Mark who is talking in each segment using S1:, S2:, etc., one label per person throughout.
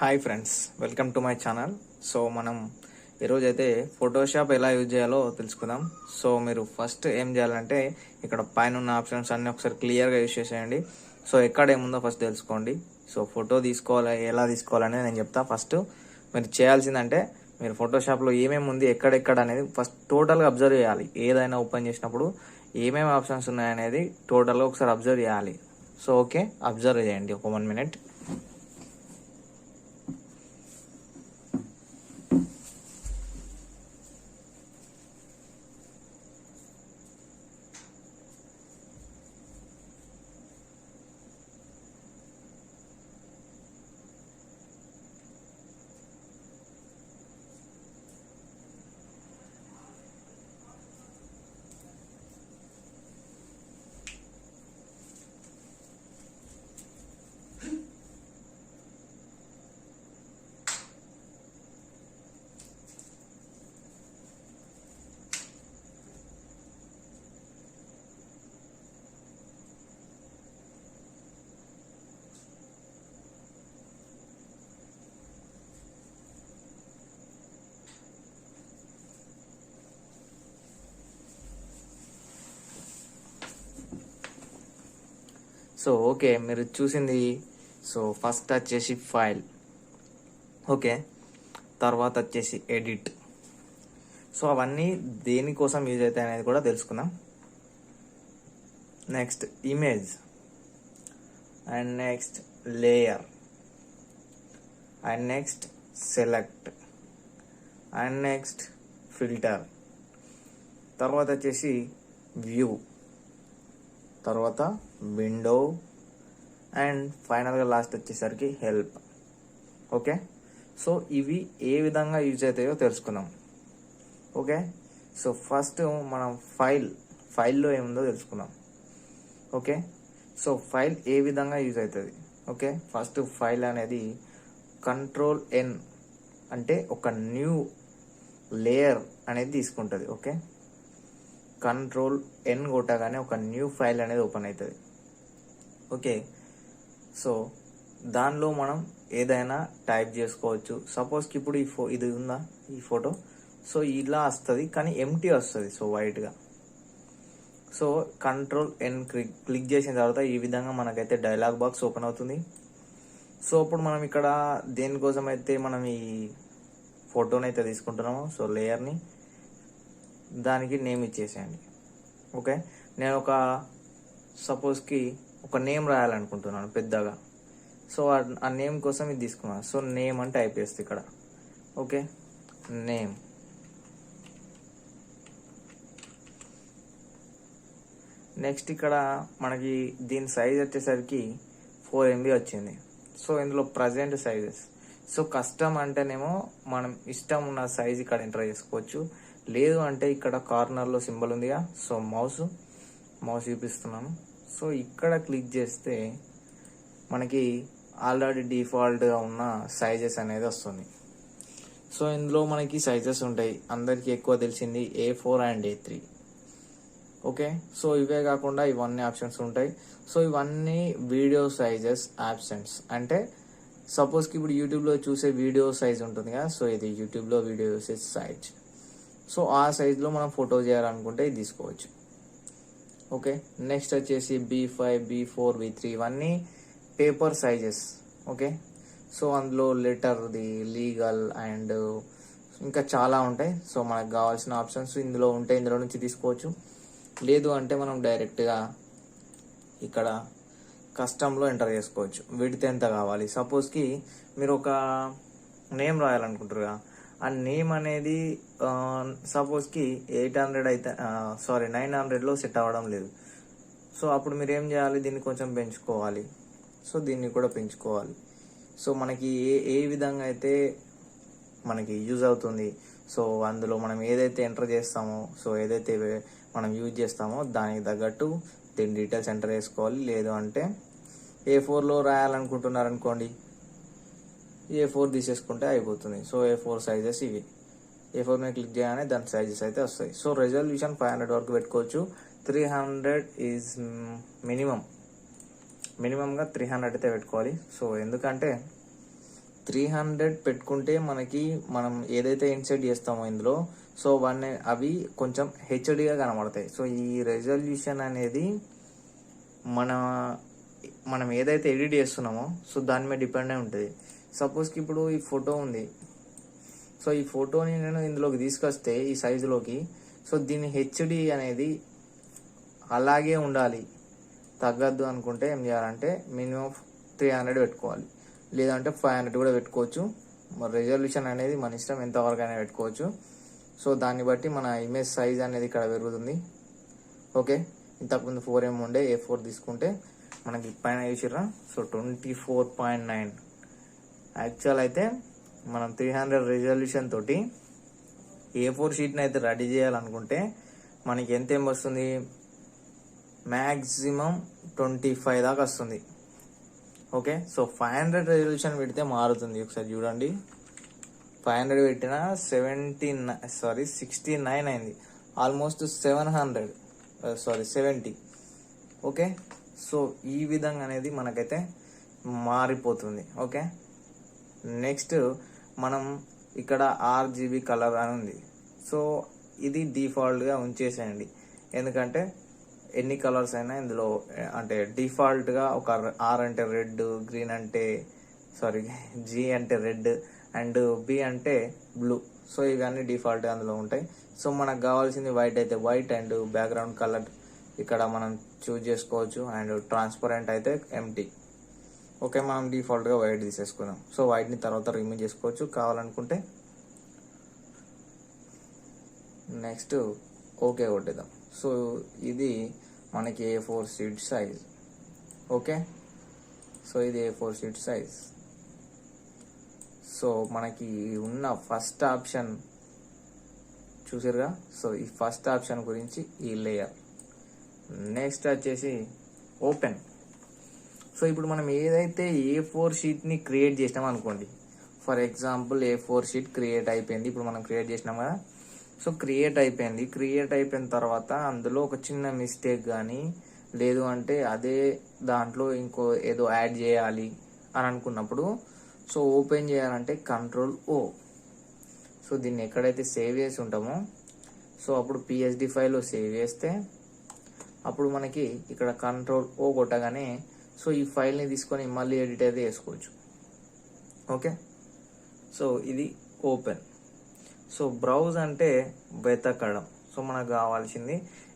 S1: Hi friends, welcome to my channel. So మనం ఈరోజైతే Photoshop ఎలా యూజ్ చేయాలో తెలుసుకుందాం. సో మీరు ఫస్ట్ ఏం చేయాలంటే ఇక్కడ పైన ఉన్న ఆప్షన్స్ అన్నీ ఒకసారి క్లియర్గా యూజ్ చేసేయండి. సో ఎక్కడ ఏముందో ఫస్ట్ తెలుసుకోండి. సో ఫోటో తీసుకోవాలి, ఎలా తీసుకోవాలనేది నేను చెప్తా. ఫస్ట్ మీరు చేయాల్సిందంటే మీరు ఫోటోషాప్లో ఏమేమి ఉంది, ఎక్కడెక్కడ అనేది ఫస్ట్ టోటల్గా అబ్జర్వ్ చేయాలి. ఏదైనా ఓపెన్ చేసినప్పుడు ఏమేమి ఆప్షన్స్ ఉన్నాయనేది టోటల్గా ఒకసారి అబ్జర్వ్ చేయాలి. సో ఓకే, అబ్జర్వ్ చేయండి ఒక 1 minute. సో ఓకే, మీరు చూసింది. సో ఫస్ట్ వచ్చేసి ఫైల్, ఓకే. తర్వాత వచ్చేసి ఎడిట్. సో అవన్నీ దేనికోసం యూజ్ అవుతాయి అనేది కూడా తెలుసుకుందాం. Next image, and next layer, and next select, and next filter, తర్వాత వచ్చేసి వ్యూ, తర్వాత విండో, అండ్ ఫైనల్గా లాస్ట్ వచ్చేసరికి హెల్ప్. ఓకే, సో ఇవి ఏ విధంగా యూజ్ అవుతాయో తెలుసుకుందాం. ఓకే, సో ఫస్ట్ మనం ఫైల్లో ఏముందో తెలుసుకుందాం. ఓకే, సో ఫైల్ ఏ విధంగా యూజ్ అవుతుంది. ఓకే, ఫస్ట్ ఫైల్ అనేది Ctrl+N అంటే ఒక న్యూ లేయర్ అనేది తీసుకుంటుంది. ఓకే, Ctrl+N కొట్టగానే ఒక న్యూ ఫైల్ అనేది ఓపెన్ అవుతుంది. ఓకే, సో దానిలో మనం ఏదైనా టైప్ చేసుకోవచ్చు. సపోజ్కి ఇప్పుడు ఇది ఉందా, ఈ ఫోటో. సో ఇలా వస్తుంది, కానీ ఎంటీ వస్తుంది, సో వైట్గా. సో Ctrl+N క్లిక్ చేసిన తర్వాత ఈ విధంగా మనకైతే డైలాగ్ బాక్స్ ఓపెన్ అవుతుంది. సో ఇప్పుడు మనం ఇక్కడ దేనికోసం అయితే మనం ఈ ఫోటోని అయితే తీసుకుంటున్నామో, సో లేయర్ని, దానికి నేమ్ ఇచ్చేసేయండి. ఓకే, నేను సపోజ్కి ఒక నేమ్ రాయాలనుకుంటున్నాను పెద్దగా. సో ఆ నేమ్ కోసం ఇది తీసుకున్నాను. సో నేమ్ అని టైప్ చేస్తే ఇక్కడ. Okay, name. నెక్స్ట్ ఇక్కడ మనకి దీని సైజ్ వచ్చేసరికి 4 MB వచ్చింది. సో ఇందులో ప్రజెంట్ సైజెస్. సో కస్టమ్ అంటేనేమో మనం ఇష్టం ఉన్న సైజ్ ఇక్కడ ఎంటర్ చేసుకోవచ్చు. లేదు అంటే ఇక్కడ కార్నర్లో సింబల్ ఉందిగా, సో మౌస్ చూపిస్తున్నాను. సో ఇక్కడ క్లిక్ చేస్తే మనకి ఆల్రెడీ డిఫాల్ట్గా ఉన్న సైజెస్ అనేది వస్తుంది. సో ఇందులో మనకి సైజెస్ ఉంటాయి. అందరికీ ఎక్కువ తెలిసింది A4 and A3. Okay, so ఇవే కాకుండా ఇవన్నీ ఆప్షన్స్ ఉంటాయి. సో ఇవన్నీ వీడియో సైజెస్ ఆప్షన్స్. అంటే సపోజ్కి ఇప్పుడు యూట్యూబ్లో చూసే వీడియో సైజ్ ఉంటుంది కదా, సో ఇది యూట్యూబ్లో వీడియో యూసేజ్ సైజ్. సో ఆ సైజ్లో మనం ఫోటో చేయాలనుకుంటే ఇది తీసుకోవచ్చు. ఓకే, నెక్స్ట్ వచ్చేసి B5, B4, B3 ఇవన్నీ పేపర్ సైజెస్. ఓకే, సో అందులో లెటర్ది, లీగల్ అండ్ ఇంకా చాలా ఉంటాయి. సో మనకు కావాల్సిన ఆప్షన్స్ ఇందులో ఉంటాయి, ఇందులో నుంచి తీసుకోవచ్చు. లేదు అంటే మనం డైరెక్ట్గా ఇక్కడ కస్టమ్లో ఎంటర్ చేసుకోవచ్చు. విడ్త్ ఎంత కావాలి, సపోజ్కి మీరు ఒక నేమ్ రాయాలనుకుంటారు కదా, ఆ నేమ్ అనేది సపోజ్కి 800 అయితే 900లో సెట్ అవ్వడం లేదు. సో అప్పుడు మీరు ఏం చేయాలి, దీన్ని కొంచెం పెంచుకోవాలి. సో దీన్ని కూడా పెంచుకోవాలి. సో మనకి ఏ విధంగా అయితే మనకి యూజ్ అవుతుంది, సో అందులో మనం ఏదైతే ఎంటర్ చేస్తామో, సో ఏదైతే మనం యూజ్ చేస్తామో దానికి తగ్గట్టు దీని డీటెయిల్స్ ఎంటర్ చేసుకోవాలి. లేదు అంటే A4లో రాయాలనుకుంటున్నారనుకోండి, A4 తీసేసుకుంటే అయిపోతుంది. సో A4 సైజెస్ ఇవి. A4 మీద క్లిక్ చేయగానే దాని సైజెస్ అయితే వస్తాయి. సో రెజల్యూషన్ 500 వరకు పెట్టుకోవచ్చు. 300 ఈజ్ మినిమంగా 300 అయితే పెట్టుకోవాలి. సో ఎందుకంటే 300 పెట్టుకుంటే మనకి మనం ఏదైతే ఇన్సర్ట్ చేస్తామో ఇందులో సో అవి కొంచెం హెచ్డిగా కనబడతాయి. సో ఈ రెజల్యూషన్ అనేది మన మనం ఏదైతే ఎడిట్ చేస్తున్నామో సో దాని మీద డిపెండ్ అయి ఉంటుంది. సపోజ్కి ఇప్పుడు ఈ ఫోటో ఉంది, సో ఈ ఫోటోని నేను ఇందులోకి తీసుకొస్తే ఈ సైజులోకి, సో దీని హెచ్డి అనేది అలాగే ఉండాలి, తగ్గద్దు అనుకుంటే ఏం చేయాలంటే మినిమం 300 పెట్టుకోవాలి, లేదంటే 500 కూడా పెట్టుకోవచ్చు. మరి రెజల్యూషన్ అనేది మన ఇష్టం, ఎంతవరకు అయినా పెట్టుకోవచ్చు. సో దాన్ని బట్టి మన ఇమేజ్ సైజ్ అనేది ఇక్కడ పెరుగుతుంది. ఓకే, ఇంతకుముందు 4M ఉండే, A4 తీసుకుంటే మనకి పైన చూసిర్రా సో 24.9. యాక్చువల్ అయితే మనం 300 రెజల్యూషన్ తోటి A4 షీట్ని అయితే రెడీ చేయాలనుకుంటే మనకి ఎంతేం వస్తుంది, మ్యాక్సిమం 25 దాకా వస్తుంది. ఓకే, సో 500 రెజల్యూషన్ పెడితే మారుతుంది. ఒకసారి చూడండి, 500 పెట్టిన 69 అయింది, ఆల్మోస్ట్ 70. ఓకే, సో ఈ విధంగా అనేది మనకైతే మారిపోతుంది. ఓకే, నెక్స్ట్ మనం ఇక్కడ RGB కలర్ అని ఉంది. సో ఇది డిఫాల్ట్గా ఉంచేసేయండి, ఎందుకంటే ఎన్ని కలర్స్ అయినా ఇందులో అంటే డిఫాల్ట్గా ఒక R అంటే రెడ్, గ్రీన్ అంటే G అంటే రెడ్ అండ్ B అంటే బ్లూ. సో ఇవన్నీ డిఫాల్ట్గా అందులో ఉంటాయి. సో మనకు కావాల్సింది వైట్ అయితే వైట్ అండ్ బ్యాక్గ్రౌండ్ కలర్ ఇక్కడ మనం చూజ్ చేసుకోవచ్చు. అండ్ ట్రాన్స్పరెంట్ అయితే ఎంటీ. ఓకే, మనం డిఫాల్ట్గా వైట్ తీసేసుకుందాం. సో వైట్ని తర్వాత రిమూవ్ చేసుకోవచ్చు కావాలనుకుంటే. Next okay కొట్టేద్దాం. సో ఇది మనకి A4 sheet size. Okay, so ఇది A4 షీట్ సైజ్. సో మనకి ఉన్న ఫస్ట్ ఆప్షన్ చూసారుగా, సో ఈ ఫస్ట్ ఆప్షన్ గురించి ఈ లేయర్. నెక్స్ట్ వచ్చేసి ఓపెన్. సో ఇప్పుడు మనం ఏదైతే A4 షీట్ని క్రియేట్ చేసినాం అనుకోండి, for example A4 sheet create అయిపోయింది. ఇప్పుడు మనం క్రియేట్ చేసినాం కదా, సో క్రియేట్ అయిపోయిన తర్వాత అందులో ఒక చిన్న మిస్టేక్ కానీ లేదు అంటే అదే దాంట్లో ఇంకో ఏదో యాడ్ చేయాలి అని అనుకున్నప్పుడు సో ఓపెన్ చేయాలంటే Ctrl+O. సో దీన్ని ఎక్కడైతే సేవ్ చేసి ఉంటామో సో అప్పుడు PSD ఫైల్లో సేవ్ చేస్తే అప్పుడు మనకి ఇక్కడ Ctrl+O కొట్టగానే సో ఈ ఫైల్ని తీసుకొని మళ్ళీ ఎడిట్ అయితే చేసుకోవచ్చు. ఓకే, సో ఇది ఓపెన్. సో బ్రౌజ్ అంటే వెతకడం. సో మనకు కావాల్సింది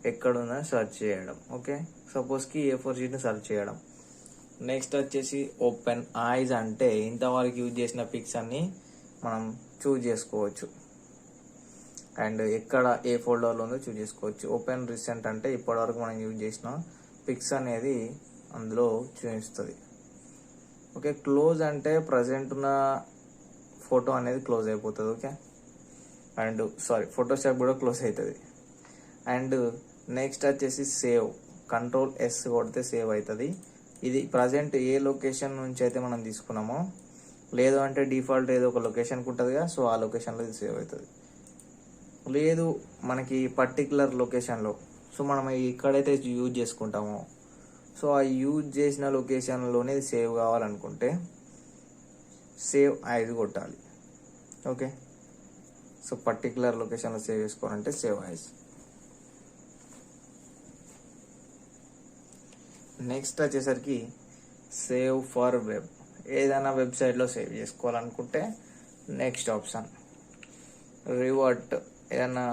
S1: ఎక్కడుందో సెర్చ్ చేయడం. ఓకే, సపోజ్కి A4 షీట్ని సెర్చ్ చేయడం. నెక్స్ట్ వచ్చేసి ఓపెన్ ఐజ్ అంటే ఇంతవరకు యూజ్ చేసిన పిక్స్ అన్ని మనం చూజ్ చేసుకోవచ్చు అండ్ ఎక్కడ ఏ ఫోల్డర్లో ఉందో చూజ్ చేసుకోవచ్చు. ఓపెన్ రీసెంట్ అంటే ఇప్పటివరకు మనం యూజ్ చేసిన పిక్స్ అనేది అందులో చూపిస్తుంది. ఓకే, క్లోజ్ అంటే ప్రజెంట్ ఉన్న ఫోటో అనేది క్లోజ్ అయిపోతుంది. ఓకే, అండ్ ఫోటోషాప్ కూడా క్లోజ్ అవుతుంది. అండ్ నెక్స్ట్ వచ్చేసి సేవ్. Ctrl+S కొడితే సేవ్ అవుతుంది. ఇది ప్రజెంట్ ఏ లొకేషన్ నుంచి అయితే మనం తీసుకున్నామో, లేదు అంటే డిఫాల్ట్ ఏదో ఒక లొకేషన్కి ఉంటుందిగా, సో ఆ లొకేషన్లో ఇది సేవ్ అవుతుంది. లేదు మనకి పర్టికులర్ లొకేషన్లో, సో మనం ఎక్కడైతే యూజ్ చేసుకుంటామో సో ఆ యూజ్ చేసిన లొకేషన్లోనే సేవ్ కావాలనుకుంటే సేవ్ యాజ్ కొట్టాలి. ఓకే, సో పర్టికులర్ లొకేషన్లో సేవ్ చేసుకోవాలంటే సేవ్ యాజ్. నెక్స్ట్ వచ్చేసరికి సేవ్ ఫర్ వెబ్. ఏదైనా వెబ్సైట్లో సేవ్ చేసుకోవాలనుకుంటే నెక్స్ట్ ఆప్షన్. రివర్ట్, ఏదైనా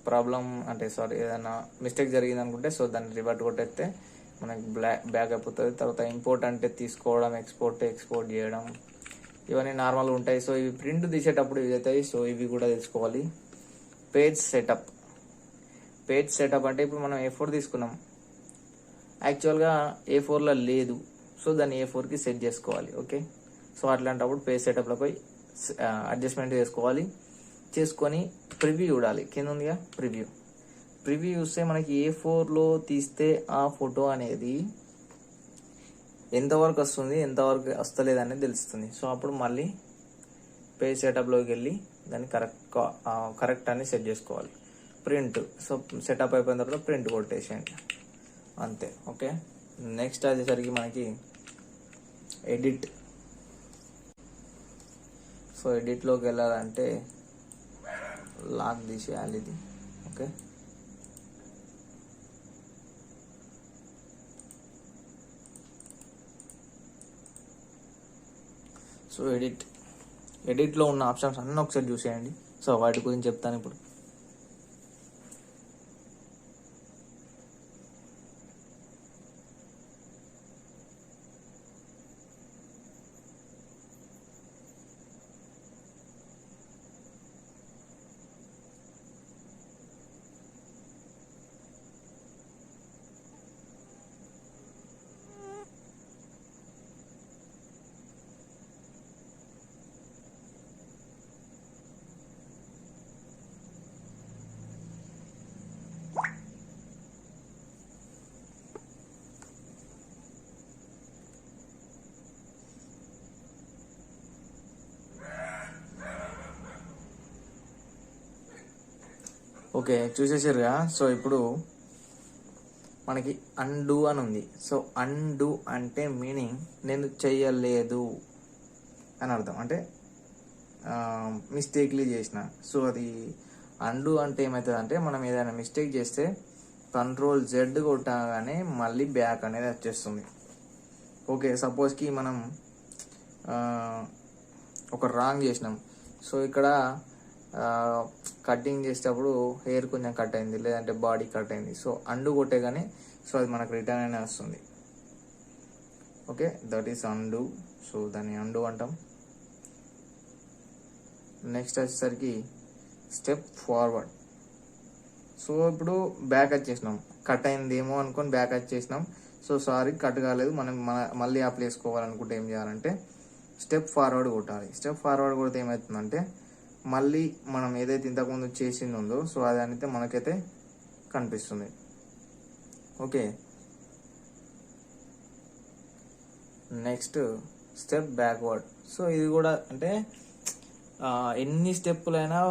S1: ప్రాబ్లం అంటే ఏదైనా మిస్టేక్ జరిగింది అనుకుంటే సో దాన్ని రివర్ట్ కొట్టేస్తే మనకి బ్యాక్ అయిపోతుంది. తర్వాత ఇంపోర్ట్ అంటే తీసుకోవడం, ఎక్స్పోర్ట్ చేయడం, ఇవన్నీ నార్మల్గా ఉంటాయి. సో ఇవి ప్రింట్ తీసేటప్పుడు ఇవి అవుతాయి. సో ఇవి కూడా తెలుసుకోవాలి. పేజ్ సెటప్ అంటే ఇప్పుడు మనం A4 తీసుకున్నాం, యాక్చువల్గా A4లో లేదు, సో దాన్ని A4కి సెట్ చేసుకోవాలి. ఓకే, సో అట్లాంటప్పుడు పేజ్ సెటప్లో పోయి అడ్జస్ట్మెంట్ చేసుకొని ప్రివ్యూ చూడాలి. కింద ఉందిగా ప్రివ్యూ చూస్తే మనకి A4లో తీస్తే ఆ ఫోటో అనేది ఎంతవరకు వస్తుంది, ఎంతవరకు వస్తలేదు అనేది తెలుస్తుంది. సో అప్పుడు మళ్ళీ పేజ్ సెటప్లోకి వెళ్ళి దాన్ని కరెక్ట్ అని సెట్ చేసుకోవాలి. ప్రింట్, సో సెటప్ అయిపోయిన తర్వాత ప్రింట్ కొట్టేసేయండి అంతే. ఓకే, నెక్స్ట్ వచ్చేసరికి మనకి సో ఎడిట్లోకి వెళ్ళాలంటే లాక్ తీసేయాలి ఇది. ఓకే, సో ఎడిట్లో ఉన్న ఆప్షన్స్ అన్నీ ఒకసారి చూసేయండి. సో వాటి గురించి చెప్తాను ఇప్పుడు. ఓకే, చూసేసారుగా. సో ఇప్పుడు మనకి అన్డూ అని ఉంది. సో అన్డూ అంటే మీనింగ్ నేను చెయ్యలేదు అని అర్థం, అంటే మిస్టేక్లీ చేసిన. సో అది అన్డూ అంటే ఏమవుతుంది అంటే మనం ఏదైనా మిస్టేక్ చేస్తే Ctrl+Z కొట్టగానే మళ్ళీ బ్యాక్ అనేది వచ్చేస్తుంది. ఓకే, సపోజ్కి మనం ఒక రాంగ్ చేసినాం. సో ఇక్కడ కటింగ్ చేసేటప్పుడు హెయిర్ కొంచెం కట్ అయింది, లేదంటే బాడీ కట్ అయింది. సో అండు కొట్టేగానే సో అది మనకు రిటర్న్ అనే వస్తుంది. Okay, that is and. So దాన్ని అండు అంటాం. నెక్స్ట్ వచ్చేసరికి స్టెప్ ఫార్వర్డ్. సో ఇప్పుడు బ్యాక్ వచ్చేసినాం, కట్ అయిందేమో అనుకొని బ్యాక్ వచ్చేసినాం. సో సారీ కట్ కాలేదు, మనం మళ్ళీ అప్లై చేసుకోవాలనుకుంటే ఏం చేయాలంటే స్టెప్ ఫార్వర్డ్ కొట్టాలి. స్టెప్ ఫార్వర్డ్ కొడితే ఏమవుతుందంటే మళ్ళీ మనం ఏదైతే ఇంతకుముందు చేసింది ఉందో సో అది అయితే మనకైతే కనిపిస్తుంది. Okay, next step backward. So ఇది కూడా అంటే ఎన్ని స్టెప్పులైనా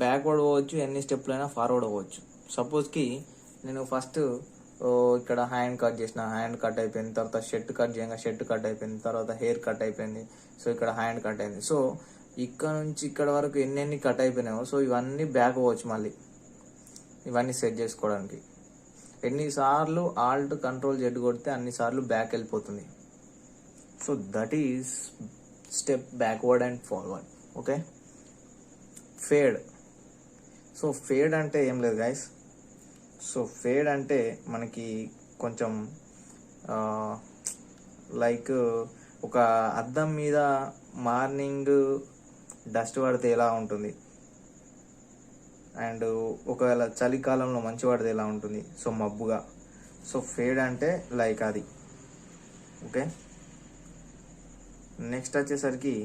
S1: బ్యాక్వర్డ్ పోవచ్చు, ఎన్ని స్టెప్పులైనా ఫార్వర్డ్ అవ్వచ్చు. సపోజ్కి నేను ఫస్ట్ ఇక్కడ హ్యాండ్ కట్ చేసిన, హ్యాండ్ కట్ అయిపోయింది. తర్వాత షర్ట్ కట్ చేయగా షర్ట్ కట్ అయిపోయింది. తర్వాత హెయిర్ కట్ అయిపోయింది. సో ఇక్కడ హ్యాండ్ కట్ అయింది. సో ఇక్కడ నుంచి ఇక్కడ వరకు ఎన్ని కట్ అయిపోయినాయో సో ఇవన్నీ బ్యాక్ అవ్వచ్చు. మళ్ళీ ఇవన్నీ సెట్ చేసుకోవడానికి ఎన్నిసార్లు ఆల్ట్ Ctrl+Z కొడితే అన్నిసార్లు బ్యాక్ వెళ్ళిపోతుంది. So that is step backward and forward. Okay, fade. So fade అంటే ఏం లేదు గైస్. సో ఫేడ్ అంటే మనకి కొంచెం లైక్ ఒక అద్దం మీద మార్నింగ్ డస్ట్ పడితే ఎలా ఉంటుంది, అండ్ ఒకవేళ చలికాలంలో మంచి పడితే ఎలా ఉంటుంది, సో మబ్బుగా. సో ఫేడ్ అంటే లైక్ అది. ఓకే, నెక్స్ట్ వచ్చేసరికి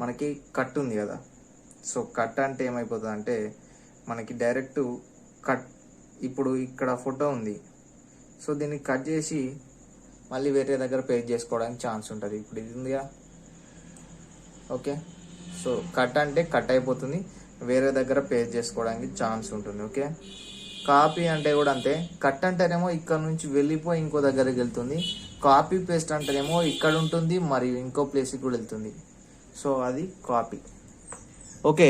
S1: మనకి కట్ ఉంది కదా. సో కట్ అంటే ఏమైపోతుంది అంటే మనకి డైరెక్ట్ కట్. ఇప్పుడు ఇక్కడ ఫోటో ఉంది, సో దీన్ని కట్ చేసి మళ్ళీ వేరే దగ్గర పేస్ట్ చేసుకోవడానికి ఛాన్స్ ఉంటుంది. ఇప్పుడు ఇది ఉందిగా. ఓకే, సో కట్ అంటే కట్ అయిపోతుంది, వేరే దగ్గర పేస్ట్ చేసుకోవడానికి ఛాన్స్ ఉంటుంది. ఓకే, కాపీ అంటే కూడా అంతే. కట్ అంటేనేమో ఇక్కడ నుంచి వెళ్ళిపోయి ఇంకో దగ్గరికి వెళ్తుంది. కాపీ పేస్ట్ అంటేనేమో ఇక్కడ ఉంటుంది మరియు ఇంకో ప్లేస్కి కూడా వెళ్తుంది. సో అది కాపీ. ఓకే,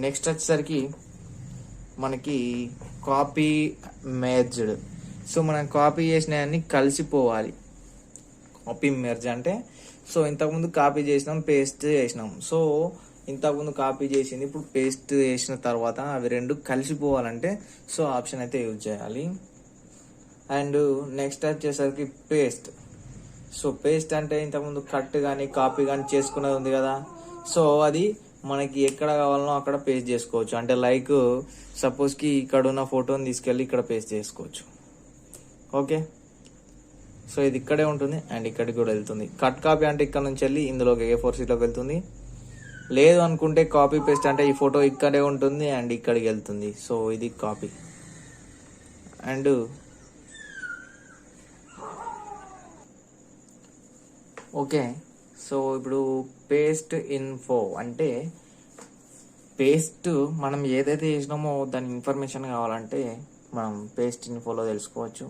S1: నెక్స్ట్ వచ్చేసరికి మనకి కాపీ మెర్జ్డ్. సో మనం కాపీ చేసినవన్నీ కలిసిపోవాలి. కాపీ మెర్జ్ అంటే సో ఇంతకుముందు కాపీ చేసినాం, పేస్ట్ చేసినాం. సో ఇంతకుముందు కాపీ చేసింది ఇప్పుడు పేస్ట్ చేసిన తర్వాత అవి రెండు కలిసిపోవాలంటే సో ఆప్షన్ అయితే యూజ్ చేయాలి. అండ్ నెక్స్ట్ వచ్చేసరికి పేస్ట్. సో పేస్ట్ అంటే ఇంతకుముందు కట్ కానీ కాపీ కానీ చేసుకున్నది ఉంది కదా. సో అది మనకి ఎక్కడ కావాలనో అక్కడ పేస్ట్ చేసుకోవచ్చు. అంటే లైక్ సపోజ్కి ఇక్కడ ఉన్న ఫోటోని తీసుకెళ్ళి ఇక్కడ పేస్ట్ చేసుకోవచ్చు. ఓకే, సో ఇది ఇక్కడే ఉంటుంది అండ్ ఇక్కడికి కూడా వెళ్తుంది. కట్ కాపీ అంటే ఇక్కడ నుంచి వెళ్ళి ఇందులోకి A4 షీట్లోకి వెళ్తుంది. లేదు అనుకుంటే కాపీ పేస్ట్ అంటే ఈ ఫోటో ఇక్కడే ఉంటుంది అండ్ ఇక్కడికి వెళ్తుంది. సో ఇది కాపీ. అండ్ ఓకే, సో ఇప్పుడు పేస్ట్ ఇన్ఫో అంటే పేస్ట్ మనం ఏదైతే చేసినామో దాని ఇన్ఫర్మేషన్ కావాలంటే మనం పేస్ట్ ఇన్ఫోలో తెలుసుకోవచ్చు.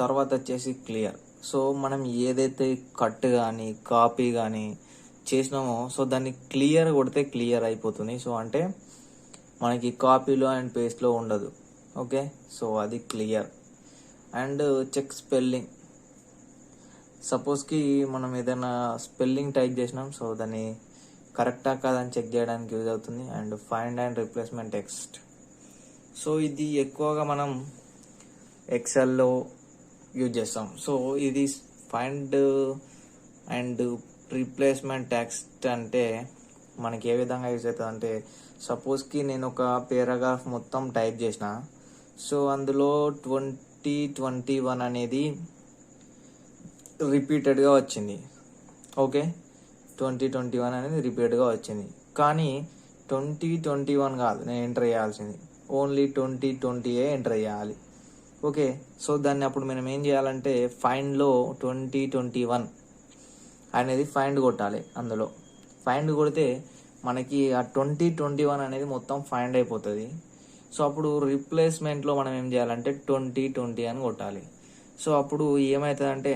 S1: తర్వాత వచ్చేసి క్లియర్. సో మనం ఏదైతే కట్ కానీ కాపీ కానీ చేసినామో సో దాన్ని క్లియర్ కొడితే క్లియర్ అయిపోతుంది. సో అంటే మనకి కాపీలో అండ్ పేస్ట్లో ఉండదు. ఓకే, సో అది క్లియర్. And check spelling. సపోజ్కి మనం ఏదైనా స్పెల్లింగ్ టైప్ చేసినాం, సో దాన్ని కరెక్టా కాదని చెక్ చేయడానికి యూజ్ అవుతుంది. And find and replacement text. So ఇది ఎక్కువగా మనం ఎక్సెల్లో యూజ్ చేస్తాం. సో ఇది ఫైండ్ అండ్ రీప్లేస్మెంట్ టెక్స్ట్ అంటే మనకి ఏ విధంగా యూజ్ అవుతుంది అంటే, సపోజ్కి నేను ఒక పేరాగ్రాఫ్ మొత్తం టైప్ చేసిన, సో అందులో 2021 అనేది రిపీటెడ్గా వచ్చింది. ఓకే, 2021 అనేది రిపీటెడ్గా వచ్చింది, కానీ 2021 కాదు నేను ఎంటర్ చేయాల్సింది, ఓన్లీ 2020 ఎంటర్ చేయాలి. ఓకే, సో దాన్ని అప్పుడు మనం ఏం చేయాలంటే ఫైండ్లో 2021 అనేది ఫైండ్ కొట్టాలి. అందులో ఫైండ్ కొడితే మనకి ఆ 2021 అనేది మొత్తం ఫైండ్ అయిపోతుంది. సో అప్పుడు రీప్లేస్మెంట్లో మనం ఏం చేయాలంటే 2020 అని కొట్టాలి. సో అప్పుడు ఏమవుతుందంటే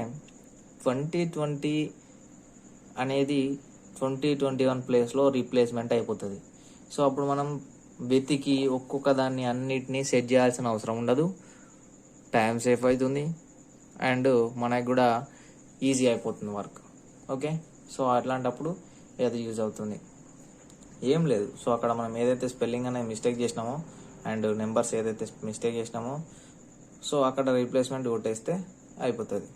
S1: 2020 అనేది 2021 ప్లేస్లో రీప్లేస్మెంట్ అయిపోతుంది. సో అప్పుడు మనం వెతికి ఒక్కొక్క దాన్ని అన్నిటినీ సెట్ చేయాల్సిన అవసరం ఉండదు, టైం సేఫ్ అవుతుంది, అండ్ మనకు కూడా ఈజీ అయిపోతుంది వర్క్. ఓకే, సో అట్లాంటప్పుడు ఏది యూజ్ అవుతుంది ఏం లేదు. సో అక్కడ మనం ఏదైతే స్పెల్లింగ్ అనేది మిస్టేక్ చేసినామో అండ్ నెంబర్స్ ఏదైతే మిస్టేక్ చేసినామో సో అక్కడ రీప్లేస్మెంట్ కొట్టేస్తే అయిపోతుంది.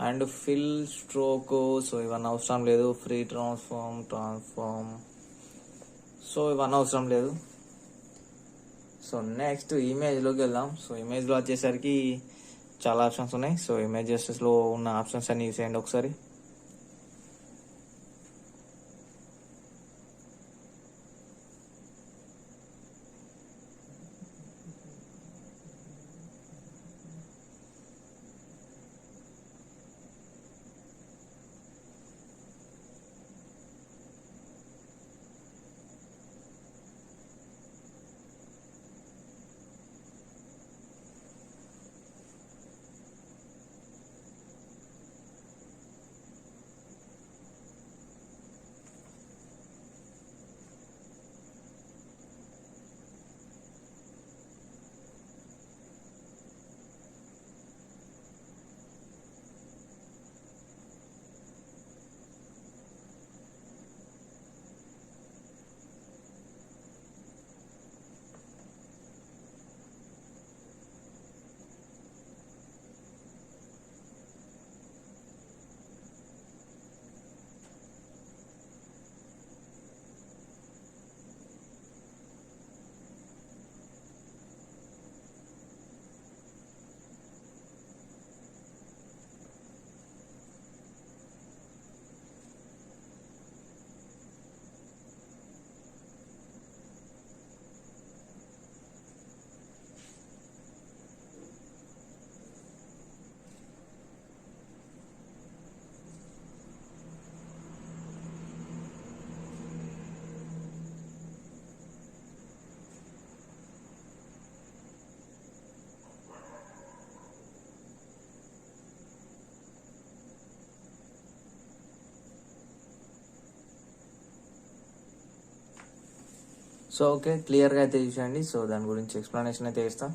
S1: అండ్ ఫిల్ స్ట్రోక్, సో ఇవన్నీ అవసరం లేదు. ఫ్రీ ట్రాన్స్ఫార్మ్, సో ఇవన్నీ అవసరం లేదు. సో నెక్స్ట్ ఇమేజ్లోకి వెళ్దాం. సో ఇమేజ్లో వచ్చేసరికి చాలా ఆప్షన్స్ ఉన్నాయి. సో ఇమేజెస్లో ఉన్న ఆప్షన్స్ అన్ని యూస్ చేయండి ఒకసారి. సో ఓకే, క్లియర్గా అయితే చూసేయండి. సో దాని గురించి ఎక్స్ప్లెనేషన్ అయితే ఇస్తాం.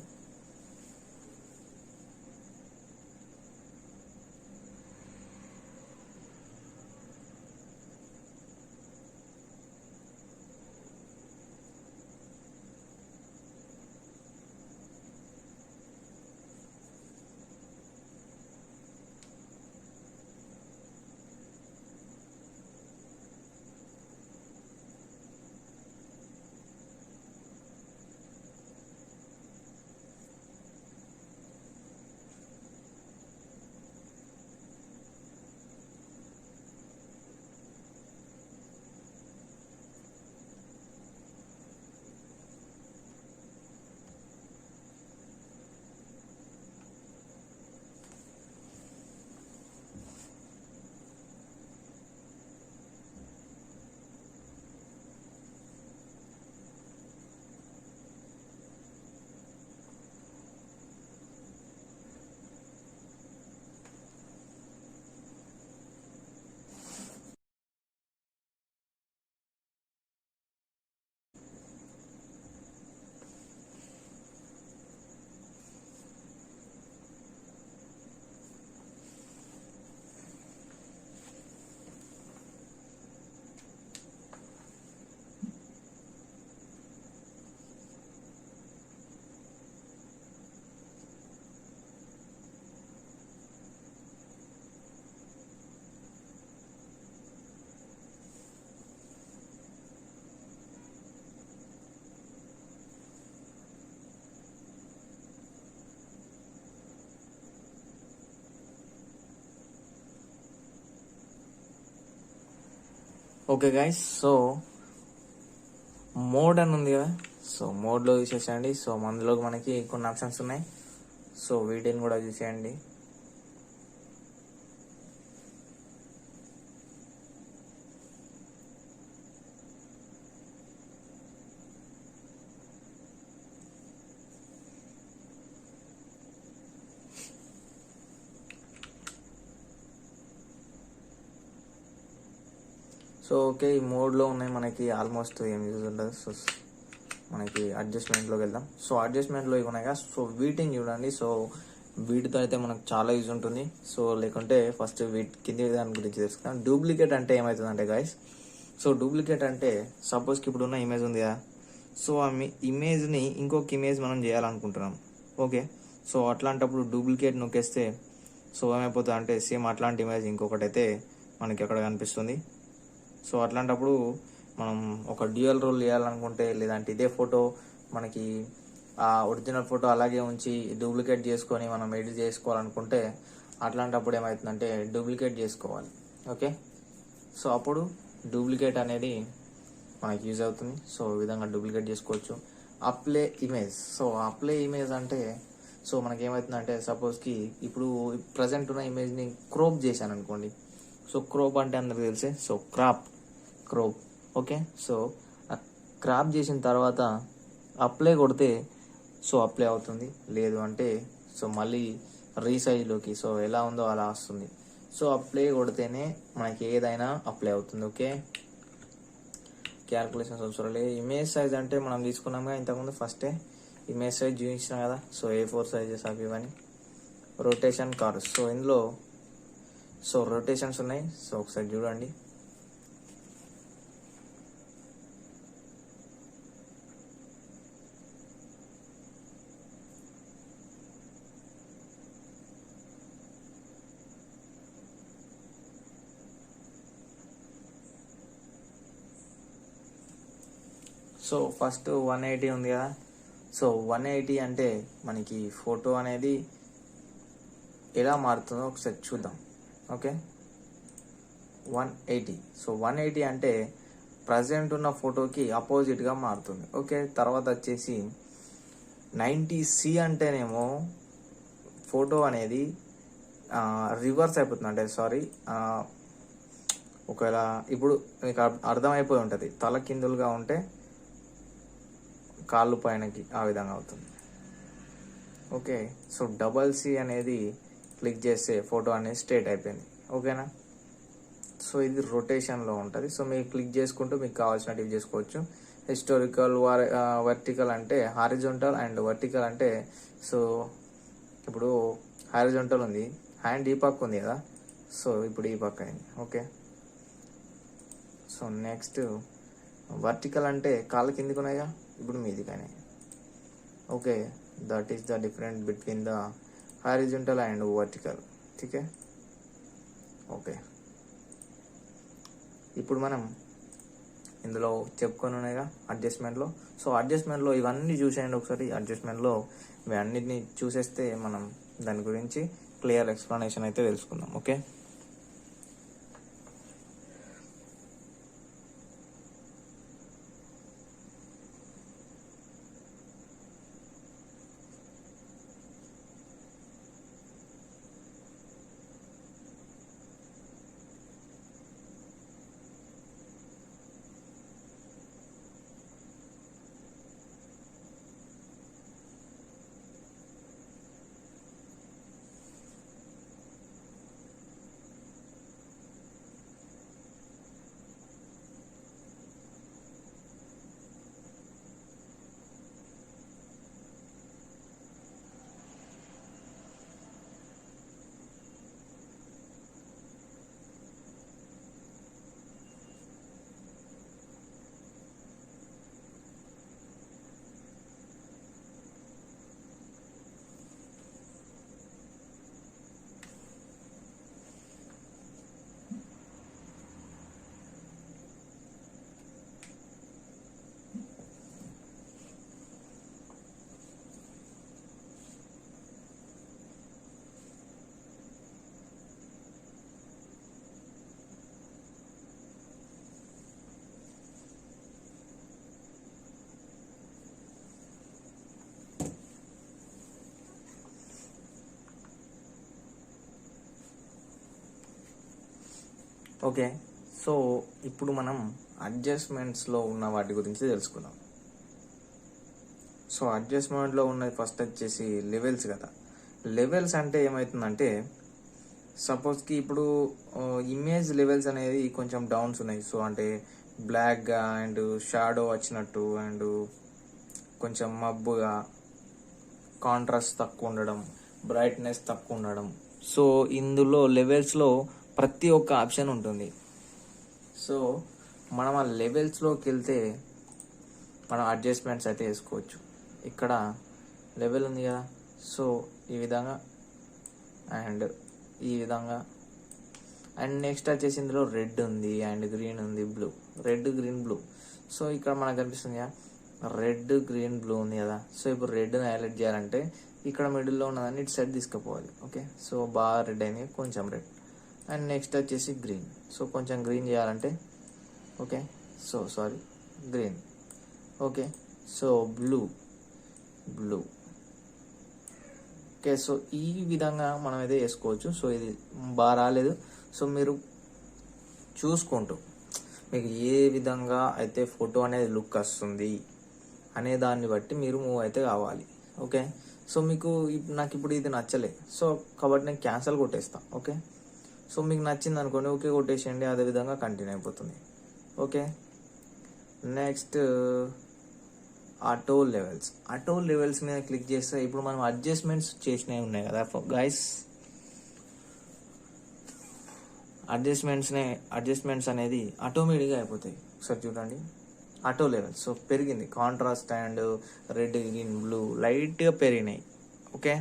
S1: ఓకే గైస్, సో మోడ్ అని ఉంది కదా, సో మోడ్లో చూసేసేయండి. సో అందులో మనకి కొన్ని ఆప్షన్స్ ఉన్నాయి, సో వీటిని కూడా చూసేయండి. సో ఓకే, ఈ మోడ్లో ఉన్నాయి మనకి ఆల్మోస్ట్ ఏం యూజ్ ఉండదు. సో మనకి అడ్జస్ట్మెంట్లోకి వెళ్దాం. సో అడ్జస్ట్మెంట్లో ఇవి ఉన్నాయి కదా, సో వీటిని చూడండి. సో వీటితో అయితే మనకు చాలా యూజ్ ఉంటుంది. సో లేకుంటే ఫస్ట్ వీటి కింది దాని గురించి తెలుసుకుందాం. డూప్లికేట్ అంటే ఏమవుతుందంటే గాయస్, సో డూప్లికేట్ అంటే సపోజ్కి ఇప్పుడు ఉన్న ఇమేజ్ ఉంది కదా, సో ఆ ఇమేజ్ని ఇంకొక ఇమేజ్ మనం చేయాలనుకుంటున్నాం. ఓకే, సో అట్లాంటప్పుడు డూప్లికేట్ నొక్కేస్తే సో ఏమైపోతుంది అంటే సేమ్ అట్లాంటి ఇమేజ్ ఇంకొకటి అయితే మనకి అక్కడ కనిపిస్తుంది. సో అట్లాంటప్పుడు మనం ఒక డ్యూయల్ రోల్ చేయాలనుకుంటే, లేదంటే ఇదే ఫోటో మనకి ఆ ఒరిజినల్ ఫోటో అలాగే ఉంచి డూప్లికేట్ చేసుకొని మనం ఎడిట్ చేసుకోవాలనుకుంటే అట్లాంటప్పుడు ఏమవుతుందంటే డూప్లికేట్ చేసుకోవాలి. ఓకే, సో అప్పుడు డూప్లికేట్ అనేది మనకి యూజ్ అవుతుంది. సో ఈ విధంగా డూప్లికేట్ చేసుకోవచ్చు. Apply image, so apply image అంటే సో మనకి ఏమవుతుందంటే సపోజ్కి ఇప్పుడు ప్రజెంట్ ఉన్న ఇమేజ్ని క్రోప్ చేశాను అనుకోండి. సో క్రోప్ అంటే అందరికి తెలిసే, సో క్రోప్. ఓకే, సో క్రాప్ చేసిన తర్వాత అప్లై కొడితే సో అప్లై అవుతుంది. లేదు అంటే సో మళ్ళీ రీసైజ్లోకి సో ఎలా ఉందో అలా వస్తుంది. సో అప్లై కొడితేనే మనకి ఏదైనా అప్లై అవుతుంది. ఓకే, క్యాల్కులేషన్స్ అవసరం లేదు. ఇమేజ్ సైజ్ అంటే మనం తీసుకున్నాం కదా ఇంతకుముందు, ఫస్టే ఇమేజ్ సైజ్ చూపించినాం కదా. సో A4 సైజెస్ అవి ఇవన్నీ. రొటేషన్ కార్స్, సో ఇందులో సో రొటేషన్స్ ఉన్నాయి. సో ఒకసారి చూడండి. సో ఫస్ట్ 180 ఉంది కదా, సో 180 అంటే మనకి ఫోటో అనేది ఎలా మారుతుందో ఒకసారి చూద్దాం. ఓకే, 180, సో 180 అంటే ప్రజెంట్ ఉన్న ఫోటోకి అపోజిట్గా మారుతుంది. ఓకే, తర్వాత వచ్చేసి 90C అంటేనేమో ఫోటో అనేది రివర్స్ అయిపోతుంది. అంటే సారీ, ఒకవేళ ఇప్పుడు మీకు అర్థమైపోయి ఉంటుంది, తల కిందులుగా ఉంటే కాళ్ళు పైనకి ఆ విధంగా అవుతుంది. ఓకే, సో C అనేది క్లిక్ చేస్తే ఫోటో అనేది స్ట్రేట్ అయిపోయింది. ఓకేనా, సో ఇది రొటేషన్లో ఉంటుంది. సో మీరు క్లిక్ చేసుకుంటూ మీకు కావాల్సినవి చేసుకోవచ్చు. హిస్టారికల్, వర్టికల్ అంటే హారిజాంటల్, అండ్ వర్టికల్ అంటే సో ఇప్పుడు హారిజాంటల్ ఉంది, హ్యాండ్ ఈ పక్క ఉంది కదా, సో ఇప్పుడు ఈ పక్క అయింది. ఓకే, సో నెక్స్ట్ వర్టికల్ అంటే కాళ్ళ కిందికి ఉన్నాయిగా, ఇప్పుడు మీది కానీ. Okay, that is the difference between the horizontal and vertical. Okay, okay, ఇప్పుడు మనం ఇందులో చెప్పుకొని ఉన్నాయిగా అడ్జస్ట్మెంట్లో. సో అడ్జస్ట్మెంట్లో ఇవన్నీ చూసేయండి ఒకసారి. అడ్జస్ట్మెంట్లో ఇవి అన్నిటిని చూసేస్తే మనం దాని గురించి క్లియర్ ఎక్స్ప్లెనేషన్ అయితే తెలుసుకుందాం. Okay, okay. సో ఇప్పుడు మనం అడ్జస్ట్మెంట్స్లో ఉన్న వాటి గురించి తెలుసుకుందాం. సో అడ్జస్ట్మెంట్లో ఉన్నది ఫస్ట్ వచ్చేసి లెవెల్స్ కదా. లెవెల్స్ అంటే ఏమవుతుందంటే సపోజ్కి ఇప్పుడు ఇమేజ్ లెవెల్స్ అనేది కొంచెం డౌన్స్ ఉన్నాయి. సో అంటే బ్లాక్గా అండ్ షాడో వచ్చినట్టు అండ్ కొంచెం మబ్బుగా, కాంట్రాస్ట్ తక్కువ ఉండడం, బ్రైట్నెస్ తక్కువ ఉండడం. సో ఇందులో లెవెల్స్లో ప్రతి ఒక్క ఆప్షన్ ఉంటుంది. సో మనం ఆ లెవెల్స్లోకి వెళ్తే మనం అడ్జస్ట్మెంట్స్ అయితే వేసుకోవచ్చు. ఇక్కడ లెవెల్ ఉంది కదా, సో ఈ విధంగా అండ్ ఈ విధంగా. అండ్ నెక్స్ట్ వచ్చేసి ఇందులో రెడ్ ఉంది అండ్ గ్రీన్ ఉంది, blue, red green blue. So ఇక్కడ మనకు కనిపిస్తుంది కదా రెడ్ గ్రీన్ బ్లూ ఉంది కదా. సో ఇప్పుడు రెడ్ని హైలైట్ చేయాలంటే ఇక్కడ మిడిల్లో ఉన్నదాన్ని ఇటు సైడ్ తీసుకుపోవాలి. ఓకే, సో బాగా రెడ్ అయింది, కొంచెం రెడ్. అండ్ నెక్స్ట్ వచ్చేసి గ్రీన్. సో కొంచెం గ్రీన్ చేయాలంటే okay, so sorry green. Okay, so blue. Okay, so ఈ విధంగా మనం అయితే వేసుకోవచ్చు. సో ఇది బాగా రాలేదు, సో మీరు చూసుకుంటూ మీకు ఏ విధంగా అయితే ఫోటో అనేది లుక్ వస్తుంది అనే దాన్ని బట్టి మీరు మూవ్ అయితే కావాలి. ఓకే, సో మీకు నాకు ఇప్పుడు ఇది నచ్చలే, సో కాబట్టి నేను క్యాన్సల్ కొట్టేస్తాను. ఓకే, సో మీకు నచ్చింది అనుకోండి, ఓకే కొట్టేసేయండి, అదేవిధంగా కంటిన్యూ అయిపోతుంది. ఓకే, నెక్స్ట్ ఆటో లెవెల్స్ మీద క్లిక్ చేస్తే ఇప్పుడు మనం అడ్జస్ట్మెంట్స్ చేసినవి ఉన్నాయి కదా గైస్. అడ్జస్ట్మెంట్స్ అనేది ఆటోమేటిక్గా అయిపోతాయి. ఒకసారి చూడండి, ఆటో లెవెల్స్. సో పెరిగింది, contrast and red green blue లైట్గా పెరిగినాయి. ఓకే,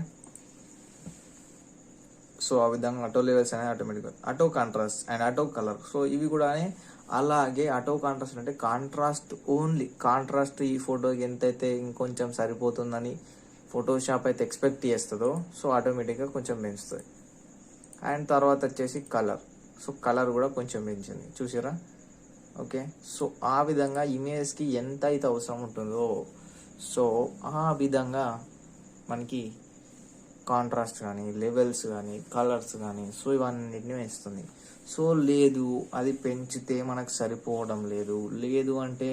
S1: సో ఆ విధంగా ఆటో లెవెల్స్ అనేది ఆటోమేటిక్గా, auto contrast and auto colour. So ఇవి కూడా అలాగే ఆటో కాంట్రాస్ట్ అంటే కాంట్రాస్ట్ ఓన్లీ, కాంట్రాస్ట్ ఈ ఫోటోకి ఎంతైతే ఇంకొంచెం సరిపోతుందని ఫోటోషాప్ అయితే ఎక్స్పెక్ట్ చేస్తుందో సో ఆటోమేటిక్గా కొంచెం పెంచుతుంది. అండ్ తర్వాత వచ్చేసి కలర్. సో కలర్ కూడా కొంచెం పెంచింది, చూసారా. ఓకే, సో ఆ విధంగా ఇమేజ్కి ఎంత అయితే అవసరం ఉంటుందో సో ఆ విధంగా మనకి కాంట్రాస్ట్ కానీ లెవెల్స్ కానీ కలర్స్ కానీ సో ఇవన్నిటిని పెంచుతుంది. సో లేదు అది పెంచితే మనకు సరిపోవడం లేదు అంటే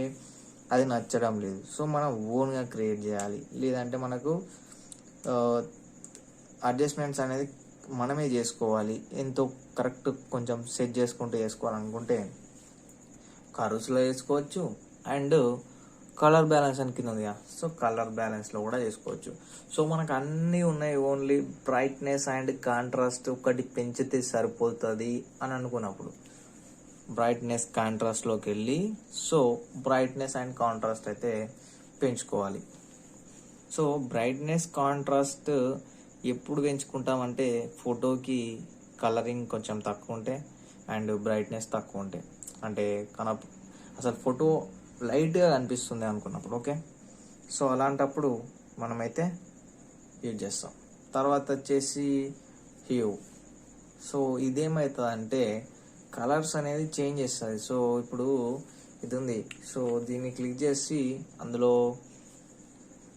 S1: అది నచ్చడం లేదు, సో మనం ఓన్గా క్రియేట్ చేయాలి. లేదంటే మనకు అడ్జస్ట్మెంట్స్ అనేది మనమే చేసుకోవాలి. ఎంతో కరెక్ట్ కొంచెం సెట్ చేసుకుంటూ చేసుకోవాలనుకుంటే కర్వ్స్లో వేసుకోవచ్చు. అండ్ కలర్ బ్యాలెన్స్ అని కింద ఉంది, సో కలర్ బ్యాలెన్స్లో కూడా చేసుకోవచ్చు. సో మనకు అన్నీ ఉన్నాయి, ఓన్లీ బ్రైట్నెస్ అండ్ కాంట్రాస్ట్ ఒకటి పెంచితే సరిపోతుంది అని అనుకున్నప్పుడు బ్రైట్నెస్ కాంట్రాస్ట్లోకి వెళ్ళి సో బ్రైట్నెస్ అండ్ కాంట్రాస్ట్ అయితే పెంచుకోవాలి. సో బ్రైట్నెస్ కాంట్రాస్ట్ ఎప్పుడు పెంచుకుంటామంటే ఫోటోకి కలరింగ్ కొంచెం తక్కువ ఉంటే అండ్ బ్రైట్నెస్ తక్కువ ఉంటే, అంటే అసలు ఫోటో లైట్గా కనిపిస్తుంది అనుకున్నప్పుడు. ఓకే, సో అలాంటప్పుడు మనమైతే యూజ్ చేస్తాం. తర్వాత వచ్చేసి హ్యూ. సో ఇదేమవుతుంది అంటే కలర్స్ అనేది చేంజ్ చేస్తుంది. సో ఇప్పుడు ఇది ఉంది, సో దీన్ని క్లిక్ చేసి అందులో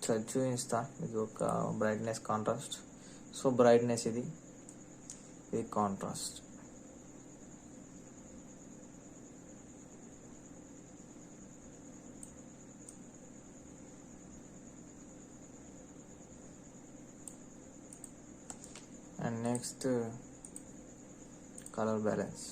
S1: చూపిస్తా ఇది ఒక బ్రైట్నెస్ కాంట్రాస్ట్. సో బ్రైట్నెస్ ఇది contrast. And next colour balance.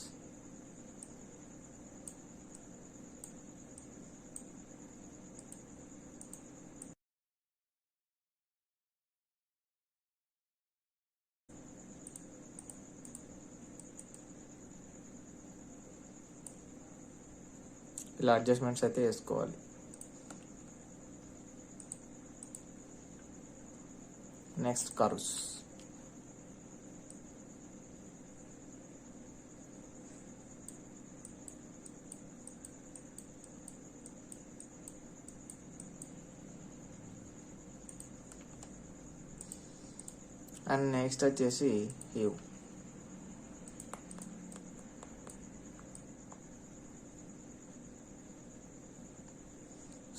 S1: ఇలా అడ్జస్ట్మెంట్స్ అయితే వేసుకోవాలి. Next curves. అండ్ నెక్స్ట్ వచ్చేసి హ్యూ.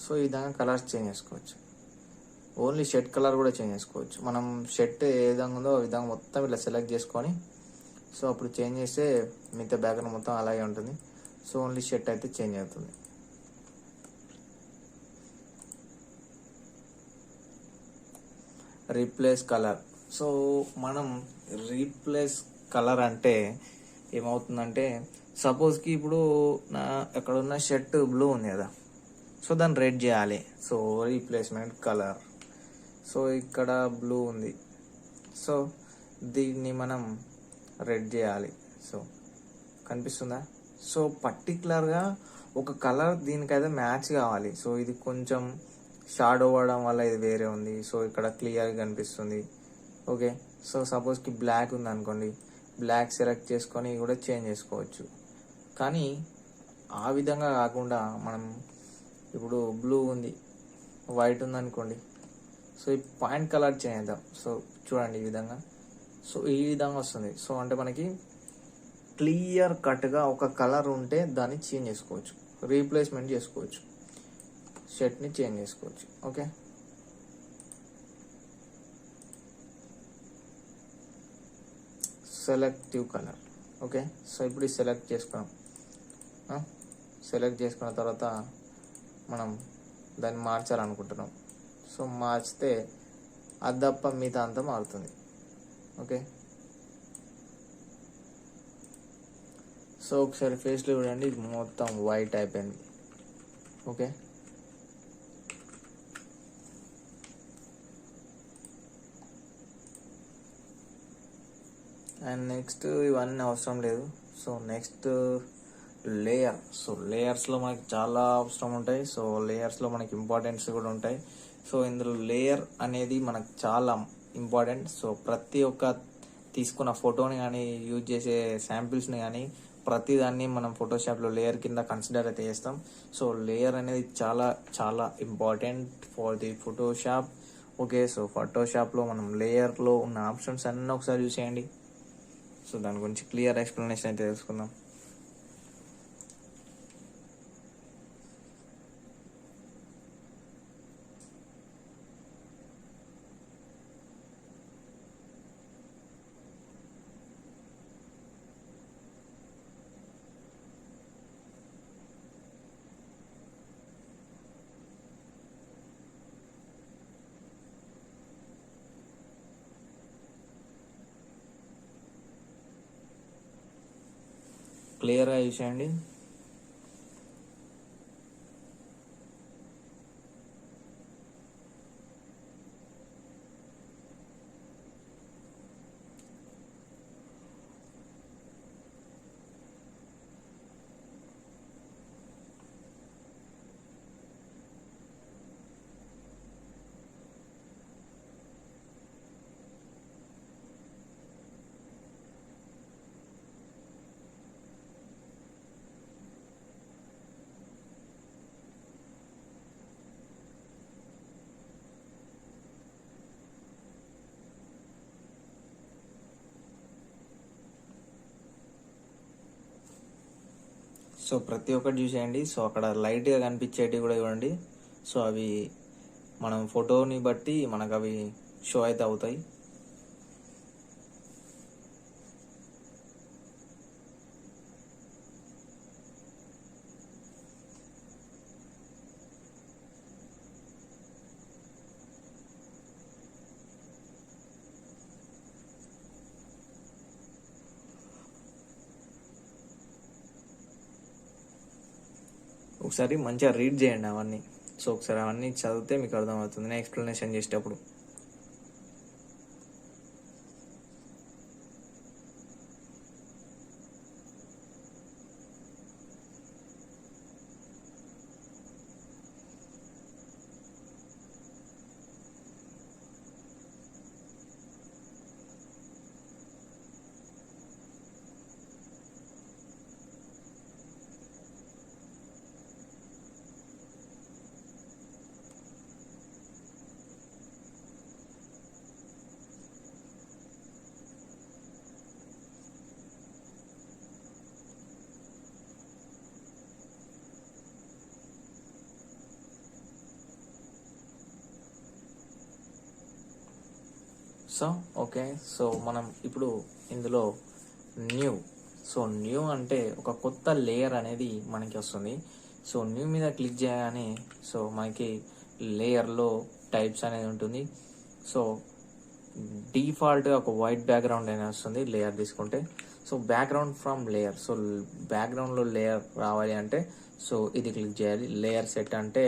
S1: సో ఈ విధంగా కలర్స్ చేంజ్ చేసుకోవచ్చు. ఓన్లీ షర్ట్ కలర్ కూడా చేంజ్ చేసుకోవచ్చు. మనం షర్ట్ ఏ విధంగా ఉందో ఆ విధంగా మొత్తం ఇలా సెలెక్ట్ చేసుకొని సో అప్పుడు చేంజ్ చేస్తే మిగతా బ్యాక్గ్రౌండ్ మొత్తం అలాగే ఉంటుంది. సో ఓన్లీ షర్ట్ అయితే చేంజ్ అవుతుంది. Replace colour. సో మనం రీప్లేస్ కలర్ అంటే ఏమవుతుందంటే, సపోజ్కి ఇప్పుడు నా అక్కడ ఉన్న షర్ట్ బ్లూ ఉంది కదా, సో దాన్ని రెడ్ చేయాలి. So replacement colour. సో ఇక్కడ బ్లూ ఉంది, సో దీన్ని మనం రెడ్ చేయాలి. సో కనిపిస్తుందా? సో పర్టికులర్గా ఒక కలర్ దీనికైతే మ్యాచ్ కావాలి. సో ఇది కొంచెం షాడో అవ్వడం వల్ల ఇది వేరే ఉంది. సో ఇక్కడ క్లియర్గా కనిపిస్తుంది. ఓకే, సో సపోజ్కి బ్లాక్ ఉంది అనుకోండి, బ్లాక్ సెలెక్ట్ చేసుకొని కూడా చేంజ్ చేసుకోవచ్చు. కానీ ఆ విధంగా కాకుండా మనం ఇప్పుడు బ్లూ ఉంది, వైట్ ఉంది అనుకోండి, సో ఈ పాయింట్ కలర్ చేంజ్ చేద్దాం. సో చూడండి ఈ విధంగా. సో ఈ విధంగా వస్తుంది. సో అంటే మనకి క్లియర్ కట్గా ఒక కలర్ ఉంటే దాన్ని చేంజ్ చేసుకోవచ్చు, రీప్లేస్మెంట్ చేసుకోవచ్చు, షర్ట్ని చేంజ్ చేసుకోవచ్చు. Okay, selective colour. Okay, so ఇప్పుడు సెలెక్ట్ చేసుకున్నాం. సెలెక్ట్ చేసుకున్న తర్వాత మనం దాన్ని మార్చాలనుకుంటున్నాం. సో మార్చితే అది తప్ప మిగతా అంతా మారుతుంది. ఓకే, సో ఒకసారి ఫేస్లో చూడండి, ఇది మొత్తం వైట్ అయిపోయింది. ఓకే, అండ్ నెక్స్ట్ ఇవన్నీ అవసరం లేదు. So next layer. సో లేయర్స్లో మనకి చాలా అవసరం ఉంటాయి. సో లేయర్స్లో మనకి ఇంపార్టెన్స్ కూడా ఉంటాయి. సో ఇందులో లేయర్ అనేది మనకు చాలా ఇంపార్టెంట్. సో ప్రతి ఒక్క తీసుకున్న ఫోటోని కానీ, యూజ్ చేసే శాంపిల్స్ని కానీ, ప్రతిదాన్ని మనం ఫోటోషాప్లో లేయర్ కింద కన్సిడర్ అయితే చేస్తాం. సో లేయర్ అనేది చాలా చాలా important for the Photoshop. Okay, so ఫోటోషాప్లో మనం లేయర్లో ఉన్న ఆప్షన్స్ అన్నీ ఒకసారి చూసేయండి. సో దాని గురించి క్లియర్ ఎక్స్ప్లెనేషన్ అయితే తెలుసుకుందాం. క్లియర్గా చూసేయండి. సో ప్రతి ఒక్కటి చూసేయండి. సో అక్కడ లైట్గా కనిపించేటివి కూడా చూడండి. సో అవి మనం ఫోటోని బట్టి మనకు అవి షో అయితే అవుతాయి. ఒకసారి మంచిగా రీడ్ చేయండి అవన్నీ. సో ఒకసారి అవన్నీ చదివితే మీకు అర్థమవుతుంది నేను ఎక్స్ప్లెనేషన్ చేసేటప్పుడు. సో ఓకే, సో మనం ఇప్పుడు ఇందులో న్యూ. సో న్యూ అంటే ఒక కొత్త లేయర్ అనేది మనకి వస్తుంది. సో న్యూ మీద క్లిక్ చేయగానే సో మనకి లేయర్లో టైప్స్ అనేది ఉంటుంది. సో డిఫాల్ట్గా ఒక వైట్ బ్యాక్గ్రౌండ్ అనేది వస్తుంది లేయర్ తీసుకుంటే. So background from layer. So బ్యాక్గ్రౌండ్లో లేయర్ రావాలి అంటే సో ఇది క్లిక్ చేయాలి. లేయర్ సెట్ అంటే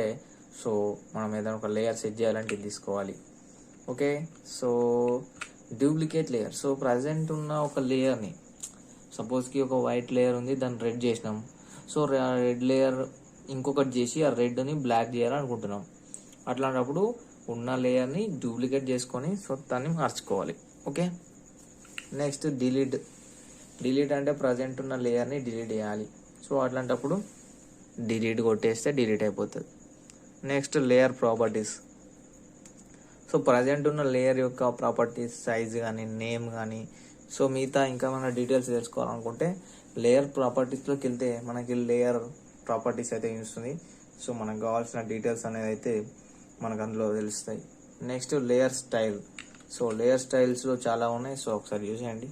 S1: సో మనం ఏదైనా ఒక లేయర్ సెట్ చేయాలంటే ఇది తీసుకోవాలి. Okay. So duplicate layer. So present ఉన్న ఒక లేయర్ని సపోజ్కి ఒక వైట్ లేయర్ ఉంది, దాన్ని రెడ్ చేసినాం. సో రెడ్ లేయర్ ఇంకొకటి చేసి ఆ రెడ్ని బ్లాక్ చేయాలనుకుంటున్నాం. అట్లాంటప్పుడు ఉన్న లేయర్ని డూప్లికేట్ చేసుకొని సో దాన్ని మార్చుకోవాలి. ఓకే. Next delete. డిలీట్ అంటే ప్రజెంట్ ఉన్న లేయర్ని డిలీట్ చేయాలి. సో అట్లాంటప్పుడు డిలీట్ కొట్టేస్తే డిలీట్ అయిపోతుంది. Next layer properties. So present ఉన్న లేయర్ యొక్క ప్రాపర్టీస్, సైజ్ కానీ, నేమ్ కానీ, సో మిగతా ఇంకా మన డీటెయిల్స్ తెలుసుకోవాలనుకుంటే లేయర్ ప్రాపర్టీస్లోకి వెళ్తే మనకి లేయర్ ప్రాపర్టీస్ అయితే ఇస్తుంది. సో మనకు కావాల్సిన డీటెయిల్స్ అనేది అయితే మనకు అందులో తెలుస్తాయి. Next layer style. So layer స్టైల్స్లో చాలా ఉన్నాయి. సో ఒకసారి చూసేయండి.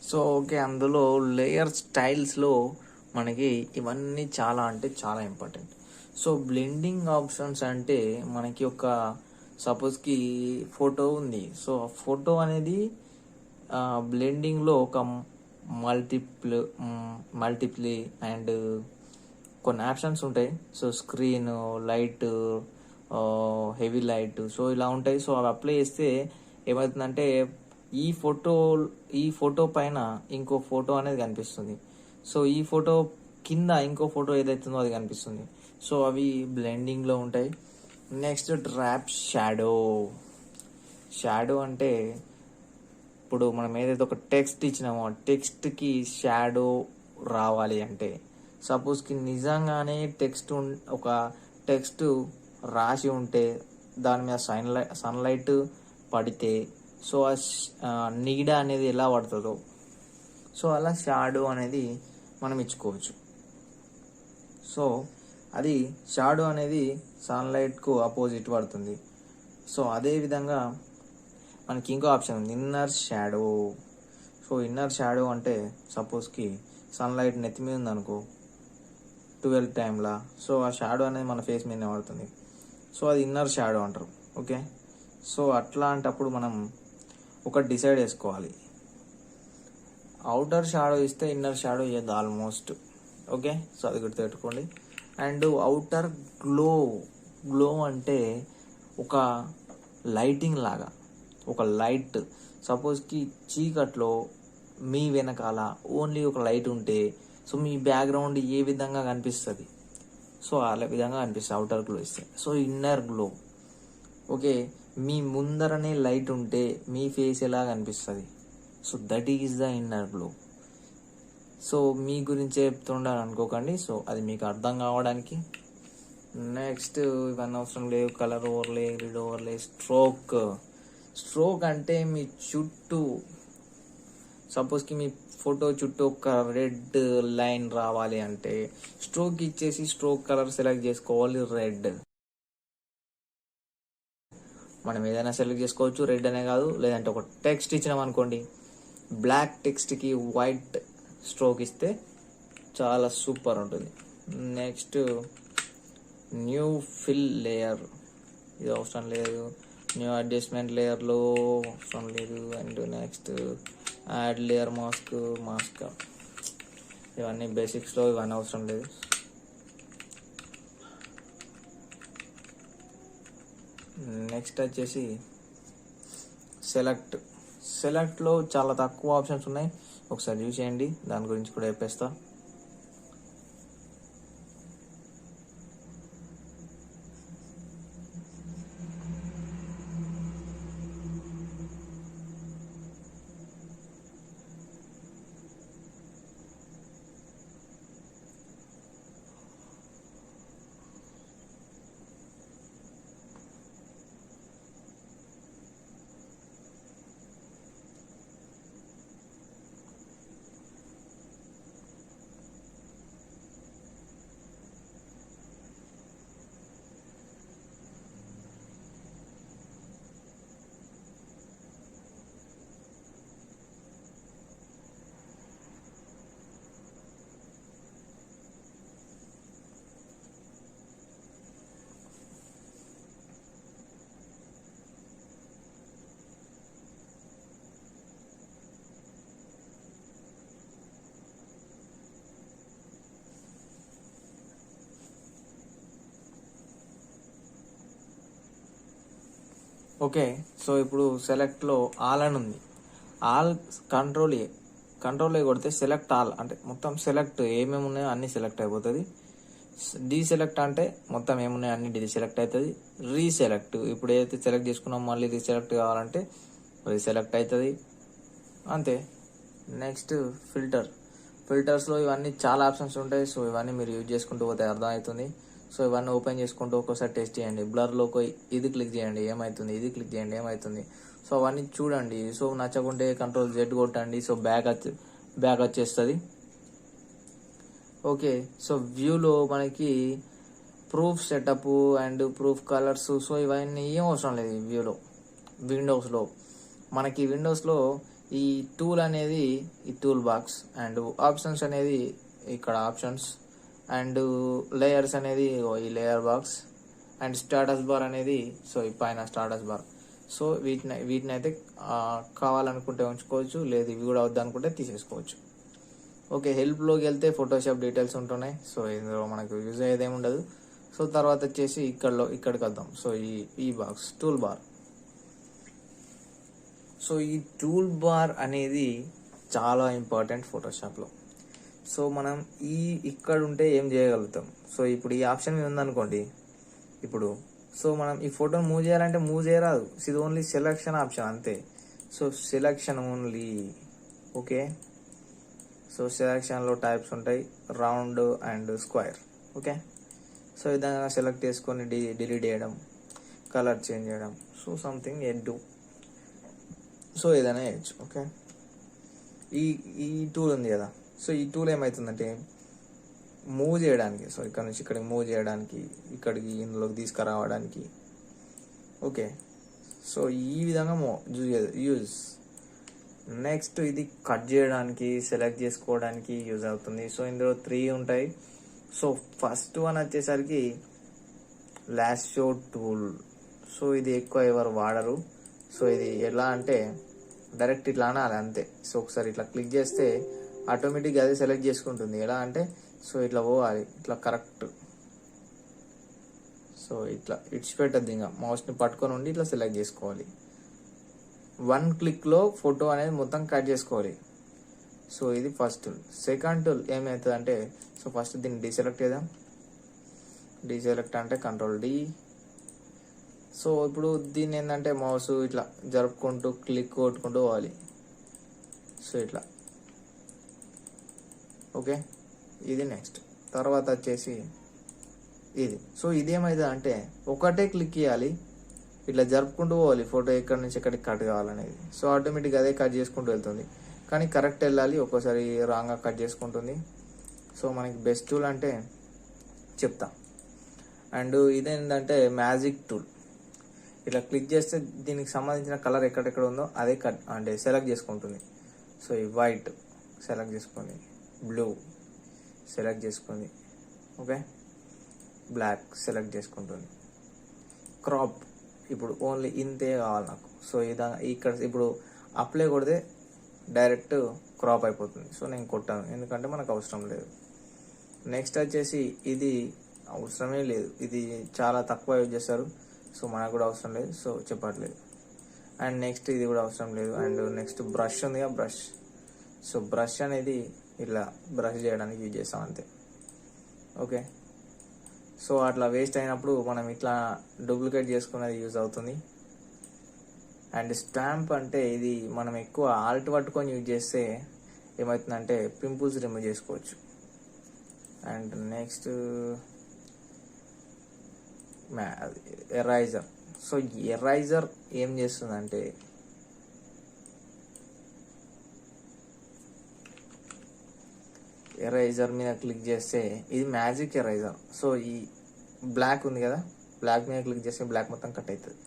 S1: సో ఓకే, అందులో లేయర్ స్టైల్స్లో మనకి ఇవన్నీ చాలా అంటే చాలా ఇంపార్టెంట్. సో బ్లెండింగ్ ఆప్షన్స్ అంటే మనకి ఒక సపోజ్కి ఫోటో ఉంది. సో ఆ ఫోటో అనేది బ్లెండింగ్లో ఒక మల్టిప్లీ అండ్ కొన్ని ఆప్షన్స్ ఉంటాయి. So screen, light, heavy light, so ఇలా ఉంటాయి. సో అవి అప్లై చేస్తే ఏమవుతుందంటే ఈ ఫోటో పైన ఇంకో ఫోటో అనేది కనిపిస్తుంది. సో ఈ ఫోటో కింద ఇంకో ఫోటో ఏదైతుందో అది కనిపిస్తుంది. సో అవి బ్లెండింగ్లో ఉంటాయి. Next drop shadow. షాడో అంటే ఇప్పుడు మనం ఏదైతే ఒక టెక్స్ట్ ఇచ్చినామో ఆ టెక్స్ట్కి షాడో రావాలి అంటే సపోజ్కి నిజంగానే ఒక టెక్స్ట్ రాసి ఉంటే దాని మీద సన్లైట్ పడితే సో ఆ నీడ అనేది ఎలా పడుతుందో సో అలా షాడో అనేది మనం ఇచ్చుకోవచ్చు. సో అది షాడో అనేది సన్లైట్కు అపోజిట్ పడుతుంది. సో అదేవిధంగా మనకి ఇంకో ఆప్షన్ ఉంది, inner shadow. So inner shadow అంటే సపోజ్కి సన్లైట్ నెత్తి మీద ఉందనుకో 12 టైంలా, సో ఆ షాడో అనేది మన ఫేస్ మీదనే పడుతుంది. సో అది ఇన్నర్ షాడో అంటారు. ఓకే. సో అట్లాంటప్పుడు మనం ఒకటి డిసైడ్ చేసుకోవాలి. అవుటర్ షాడో ఇస్తే ఇన్నర్ షాడో ఇవ్వద్దు ఆల్మోస్ట్. ఓకే. సో అది గుర్తుపెట్టుకోండి. అండ్ అవుటర్ గ్లో అంటే ఒక లైటింగ్ లాగా, ఒక లైట్ సపోజ్కి చీకట్లో మీ వెనకాల ఓన్లీ ఒక లైట్ ఉంటే సో మీ బ్యాక్గ్రౌండ్ ఏ విధంగా కనిపిస్తుంది, సో ఆ విధంగా కనిపిస్తుంది అవుటర్ గ్లో ఇస్తే. So inner glow. ఓకే. మీ ముందరనే లైట్ ఉంటే మీ ఫేస్ ఎలా కనిపిస్తుంది, so that is the inner glow. So మీ గురించి చెప్తుండాలి అనుకోకండి, సో అది మీకు అర్థం కావడానికి. నెక్స్ట్ ఇవన్నీ అవసరం లేవు. కలర్ ఓవర్లే, గ్రిడ్ ఓవర్లే, స్ట్రోక్ అంటే మీ చుట్టూ సపోజ్కి మీ ఫోటో చుట్టూ ఒక రెడ్ లైన్ రావాలి అంటే స్ట్రోక్ ఇచ్చేసి స్ట్రోక్ కలర్ సెలెక్ట్ చేసుకోవాలి, రెడ్. మనం ఏదైనా సెలెక్ట్ చేసుకోవచ్చు, రెడ్ అనే కాదు. లేదంటే ఒక టెక్స్ట్ ఇచ్చినాం అనుకోండి, బ్లాక్ టెక్స్ట్కి వైట్ స్ట్రోక్ ఇస్తే చాలా సూపర్ ఉంటుంది. నెక్స్ట్ న్యూ ఫిల్ లేయర్, ఇది అవసరం లేదు. న్యూ అడ్జస్ట్మెంట్ లేయర్లో అవసరం లేదు. And next add layer mask, ఇవన్నీ బేసిక్స్లో ఇవన్నీ అవసరం లేదు. నెక్స్ట్ వచ్చేసి సెలెక్ట్లో చాలా తక్కువ ఆప్షన్స్ ఉన్నాయి, ఒకసారి చూసేయండి. దాని గురించి కూడా చెప్పేస్తా. ఓకే. సో ఇప్పుడు సెలెక్ట్లో ఆల్ అని ఉంది. ఆల్ కంట్రోల్ ఏ కొడితే సెలెక్ట్ ఆల్ అంటే మొత్తం సెలెక్ట్ ఏమేమి ఉన్నాయో అన్ని సెలెక్ట్ అయిపోతుంది. డీసెలెక్ట్ అంటే మొత్తం ఏమున్నాయో అన్ని డీసెలెక్ట్ అవుతుంది. రీసెలెక్ట్ ఇప్పుడు ఏదైతే సెలెక్ట్ చేసుకున్నాం మళ్ళీ రీసెలెక్ట్ కావాలంటే రీసెలెక్ట్ అవుతుంది. అంతే. నెక్స్ట్ ఫిల్టర్స్లో ఇవన్నీ చాలా ఆప్షన్స్ ఉంటాయి. సో ఇవన్నీ మీరు యూజ్ చేసుకుంటూ పోతే అర్థమవుతుంది. సో ఇవన్నీ ఓపెన్ చేసుకుంటూ ఒక్కోసారి టెస్ట్ చేయండి. బ్లర్లోకి ఇది క్లిక్ చేయండి ఏమవుతుంది, ఇది క్లిక్ చేయండి ఏమవుతుంది. సో అవన్నీ చూడండి. సో నచ్చకుంటే Ctrl+Z కొట్టండి. సో బ్యాక్ వచ్చేస్తుంది. ఓకే. సో వ్యూలో మనకి proof setup and proof colours so ఇవన్నీ ఏం అవసరం లేదు ఈ వ్యూలో. విండోస్లో ఈ టూల్ అనేది ఈ టూల్ బాక్స్ అండ్ ఆప్షన్స్ అనేది ఇక్కడ ఆప్షన్స్ అండ్ లేయర్స్ అనేది ఈ layer box and status bar అనేది సో ఈ పైన స్టాటస్ బార్. సో వీటిని అయితే కావాలనుకుంటే ఉంచుకోవచ్చు, లేదు ఇవి కూడా వద్దనుకుంటే తీసేసుకోవచ్చు. ఓకే. హెల్ప్లోకి వెళ్తే ఫోటోషాప్ డీటెయిల్స్ ఉంటున్నాయి. సో ఇందులో మనకు యూజ్ అయ్యేది ఏమి ఉండదు. సో తర్వాత వచ్చేసి ఇక్కడికి వద్దాం. సో ఈ బాక్స్ టూల్ బార్. సో ఈ టూల్ బార్ అనేది చాలా ఇంపార్టెంట్ ఫోటోషాప్లో. సో మనం ఇక్కడ ఉంటే ఏం చేయగలుగుతాం. సో ఇప్పుడు ఈ ఆప్షన్ మీద ఉందనుకోండి. ఇప్పుడు సో మనం ఈ ఫోటోని మూవ్ చేయాలంటే మూవ్ చేయరాదు. ఇది ఓన్లీ సెలెక్షన్ ఆప్షన్ అంతే. So selection only. Okay. So సెలెక్షన్లో టైప్స్ ఉంటాయి round and square. Okay. So ఈ విధంగా సెలెక్ట్ చేసుకొని డిలీట్ చేయడం, కలర్ చేంజ్ చేయడం. సో సంథింగ్ ఎడ్ సో ఏదైనా చేయొచ్చు. ఓకే. ఈ టూల్ ఉంది కదా. సో ఈ టూల్ ఏమవుతుందంటే మూవ్ చేయడానికి, సో ఇక్కడ నుంచి ఇక్కడికి మూవ్ చేయడానికి, ఇక్కడికి ఇందులోకి తీసుకురావడానికి. ఓకే. సో ఈ విధంగా యూజ్. నెక్స్ట్ ఇది కట్ చేయడానికి, సెలెక్ట్ చేసుకోవడానికి యూజ్ అవుతుంది. సో ఇందులో 3 ఉంటాయి. సో ఫస్ట్ వన్ వచ్చేసరికి లాషో టూల్. సో ఇది ఎక్కువ ఎవరు వాడరు. సో ఇది ఎలా అంటే డైరెక్ట్ ఇట్లా అనాలి అంతే. సో ఒకసారి ఇట్లా క్లిక్ చేస్తే ఆటోమేటిక్గా అదే సెలెక్ట్ చేసుకుంటుంది. ఎలా అంటే సో ఇట్లా పోవాలి, ఇట్లా కరెక్ట్. సో ఇట్లా ఇడిచిపెట్టద్దు, ఇంకా మౌస్ని పట్టుకొని ఉండి ఇట్లా సెలెక్ట్ చేసుకోవాలి. 1 క్లిక్లో ఫోటో అనేది మొత్తం కట్ చేసుకోవాలి. సో ఇది ఫస్ట్ టూల్. సెకండ్ టూల్ ఏమవుతుంది అంటే సో ఫస్ట్ దీన్ని డీసెలెక్ట్ చేద్దాం. డీసెలెక్ట్ అంటే Ctrl+D. సో ఇప్పుడు దీన్ని ఏంటంటే మౌస్ ఇట్లా జరుపుకుంటూ క్లిక్ కొట్టుకుంటూ పోవాలి. సో ఇట్లా. ఓకే. ఇది నెక్స్ట్. తర్వాత వచ్చేసి ఇది. సో ఇది ఏమవుతుంది అంటే ఒకటే క్లిక్ చేయాలి, ఇట్లా జరుపుకుంటూ పోవాలి ఫోటో ఎక్కడి నుంచి ఎక్కడికి కట్ కావాలనేది. సో ఆటోమేటిక్గా అదే కట్ చేసుకుంటూ వెళ్తుంది. కానీ కరెక్ట్ వెళ్ళాలి, ఒక్కోసారి రాంగ్గా కట్ చేసుకుంటుంది. సో మనకి బెస్ట్ టూల్ అంటే చెప్తా. అండ్ ఇదేంటంటే మ్యాజిక్ టూల్. ఇట్లా క్లిక్ చేస్తే దీనికి సంబంధించిన కలర్ ఎక్కడెక్కడ ఉందో అదే కట్ అంటే సెలెక్ట్ చేసుకుంటుంది. సో ఈ వైట్ సెలెక్ట్ చేసుకొని, బ్లూ సెలెక్ట్ చేసుకుంది. ఓకే. బ్లాక్ సెలెక్ట్ చేసుకుంటుంది. క్రాప్ ఇప్పుడు ఓన్లీ ఇంతే కావాలి నాకు. సో ఇక్కడ ఇప్పుడు అప్లై కొడితే డైరెక్ట్ క్రాప్ అయిపోతుంది. సో నేను కొట్టాను ఎందుకంటే మనకు అవసరం లేదు. నెక్స్ట్ వచ్చేసి ఇది అవసరమే లేదు, ఇది చాలా తక్కువ యూజ్ చేస్తారు. సో మనకు కూడా అవసరం లేదు, సో చెప్పట్లేదు. అండ్ నెక్స్ట్ ఇది కూడా అవసరం లేదు. అండ్ నెక్స్ట్ బ్రష్ ఉంది కదా, బ్రష్. సో బ్రష్ అనేది ఇలా బ్రష్ చేయడానికి యూజ్ చేస్తాం అంతే. ఓకే. సో అట్లా వేస్ట్ అయినప్పుడు మనం ఇట్లా డూప్లికేట్ చేసుకున్నది యూజ్ అవుతుంది. అండ్ స్టాంప్ అంటే ఇది మనం ఎక్కువ ఆల్ట్ పట్టుకొని యూజ్ చేస్తే ఏమవుతుందంటే పింపుల్స్ రిమూవ్ చేసుకోవచ్చు. And next eraser. So eraser ఏం చేస్తుందంటే ఎరైజర్ మీద క్లిక్ చేస్తే ఇది మ్యాజిక్ ఎరైజర్. సో ఈ బ్లాక్ ఉంది కదా, బ్లాక్ మీద క్లిక్ చేస్తే బ్లాక్ మొత్తం కట్ అవుతుంది.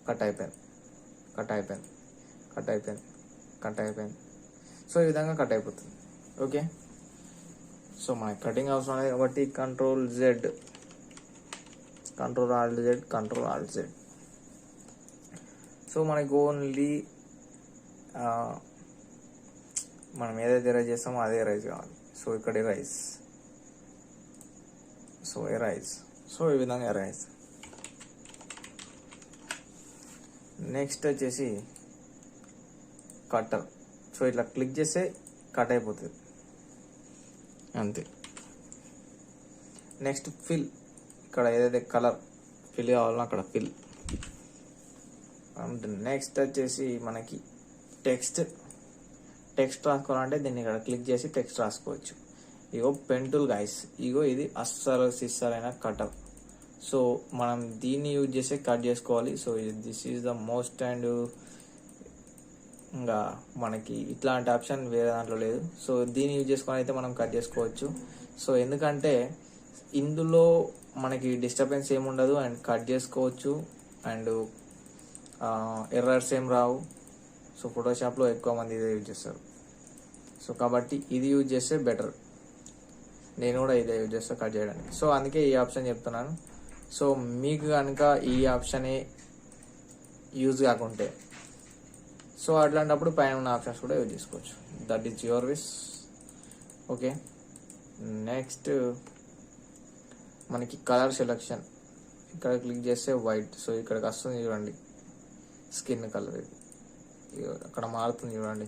S1: కట్ అయిపోయింది. సో ఈ విధంగా కట్ అయిపోతుంది. ఓకే. సో మనకి కటింగ్ అవసరం లేదు కాబట్టి Ctrl+Z, Ctrl+Z. సో మనకి ఓన్లీ మనం ఏదైతే ఎరైజ్ చేస్తామో అదే ఎరైజ్ కావాలి. సో ఇక్కడ ఎరైజ్. సో ఈ విధంగా ఎరైజ్. నెక్స్ట్ వచ్చేసి కట్టర్. సో ఇట్లా క్లిక్ చేస్తే కట్ అయిపోతుంది అంతే. నెక్స్ట్ ఫిల్, ఇక్కడ ఏదైతే కలర్ ఫిల్ కావాలో అక్కడ ఫిల్. అండ్ నెక్స్ట్ వచ్చేసి మనకి టెక్స్ట్ రాసుకోవాలంటే దీన్ని ఇక్కడ క్లిక్ చేసి టెక్స్ట్ రాసుకోవచ్చు. ఇగో పెన్ టూల్ గైస్, ఇగో ఇది అస్సలు సిస్సరైన కటర్. సో మనం దీన్ని యూజ్ చేసి కట్ చేసుకోవాలి. So this is the most and ఇంకా మనకి ఇట్లాంటి ఆప్షన్ వేరే దాంట్లో లేదు. సో దీన్ని యూజ్ చేసుకొని అయితే మనం కట్ చేసుకోవచ్చు. సో ఎందుకంటే ఇందులో మనకి డిస్టర్బెన్స్ ఏముండదు అండ్ కట్ చేసుకోవచ్చు అండ్ ఎర్రర్స్ ఏం రావు. సో ఫోటోషాప్లో ఎక్కువ మంది ఇదే యూజ్ చేస్తారు. సో కాబట్టి ఇది యూజ్ చేస్తే బెటర్. నేను కూడా ఇదే యూజ్ చేస్తాను కట్ చేయడానికి. సో అందుకే ఈ ఆప్షన్ చెప్తున్నాను. సో మీకు కనుక ఈ ఆప్షనే యూజ్ కాకుంటే సో అట్లాంటప్పుడు పైన ఉన్న ఆప్షన్స్ కూడా యూజ్ చేసుకోవచ్చు. That is your wish. Okay, next మనకి కలర్ సెలెక్షన్. ఇక్కడ క్లిక్ చేస్తే వైట్. సో ఇక్కడికి వస్తుంది చూడండి, స్కిన్ కలర్. ఇది అక్కడ మారుతుంది చూడండి.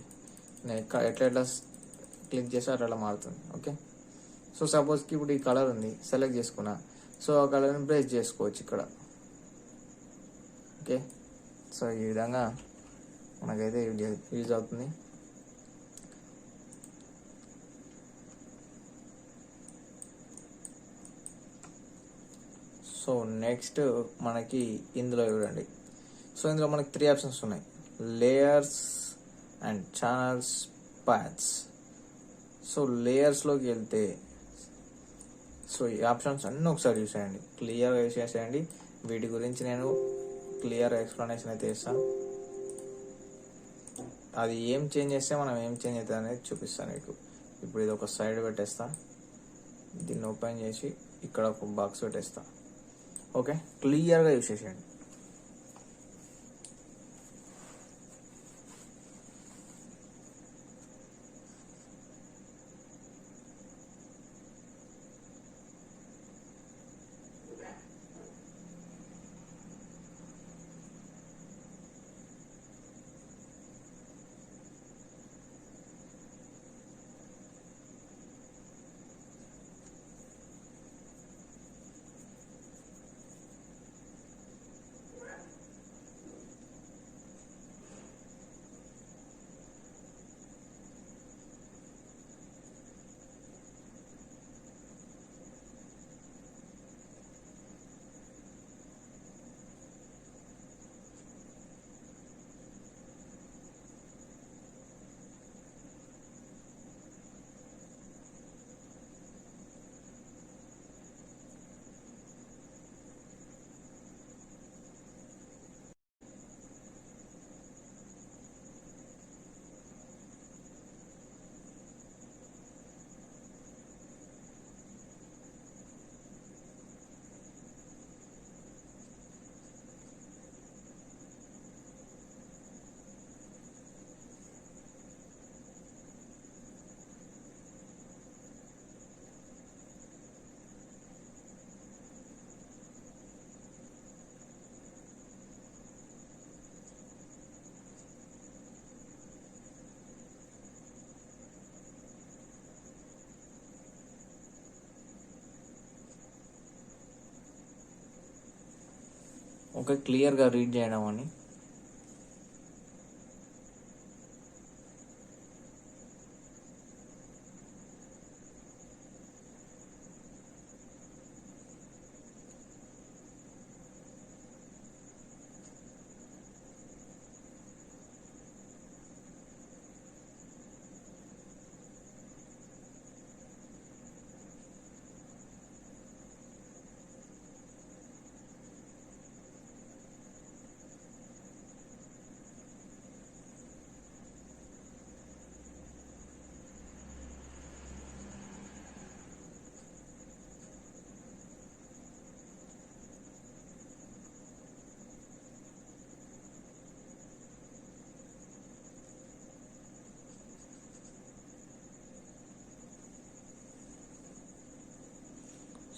S1: నేను ఎట్లా క్లిక్ చేస్తే అట్లా మారుతుంది. ఓకే, సో సపోజ్కి ఇప్పుడు ఈ కలర్ ఉంది, సెలెక్ట్ చేసుకున్నా. సో ఆ కలర్ని ప్రెస్ చేసుకోవచ్చు ఇక్కడ. ఓకే, సో ఈ విధంగా మనకైతే యూజ్ అవుతుంది. సో నెక్స్ట్ మనకి ఇందులో చూడండి. సో ఇందులో మనకి 3 ఆప్షన్స్ ఉన్నాయి, layers and channels, paths. So లేయర్స్లోకి వెళ్తే సో ఈ ఆప్షన్స్ అన్నీ ఒకసారి చూసేయండి, క్లియర్గా యూస్ చేసేయండి. వీటి గురించి నేను క్లియర్ ఎక్స్ప్లెనేషన్ అయితే ఇస్తాను. అది ఏం చేంజ్ చేస్తే మనం ఏం చేంజ్ అవుతుంది అనేది చూపిస్తాను మీకు. ఇప్పుడు ఇది ఒక సైడ్ పెట్టేస్తా, దీన్ని ఓపెన్ చేసి ఇక్కడ ఒక బాక్స్ పెట్టేస్తా. ఓకే, క్లియర్గా యూస్ చేసేయండి. ఓకే, క్లియర్గా రీడ్ చేయడం అని.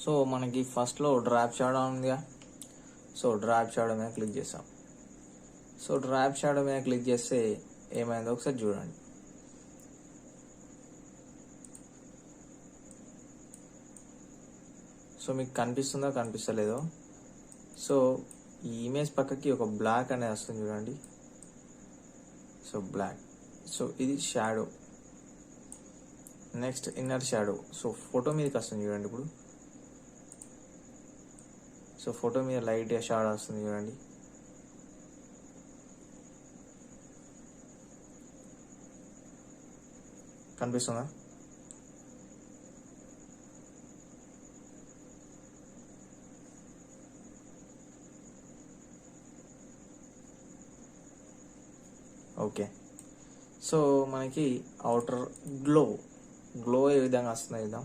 S1: సో మనకి ఫస్ట్లో డ్రాప్ షాడో ఉందిగా. సో డ్రాప్ షాడో మీద క్లిక్ చేసాం. సో డ్రాప్ షాడో మీద క్లిక్ చేస్తే ఏమైందో ఒకసారి చూడండి. సో మీకు కనిపిస్తుందో కనిపిస్తలేదో. సో ఈ ఇమేజ్ పక్కకి ఒక బ్లాక్ అనేది వస్తుంది చూడండి. So black. సో ఇది shadow. Next inner shadow. So photo మీదకి వస్తుంది చూడండి. ఇప్పుడు సో ఫోటో మీద లైట్ షాడో వస్తుంది చూడండి. కనిపిస్తుందా? ఓకే. సో మనకి అవుటర్ గ్లో ఏ విధంగా వస్తుంది చూద్దాం.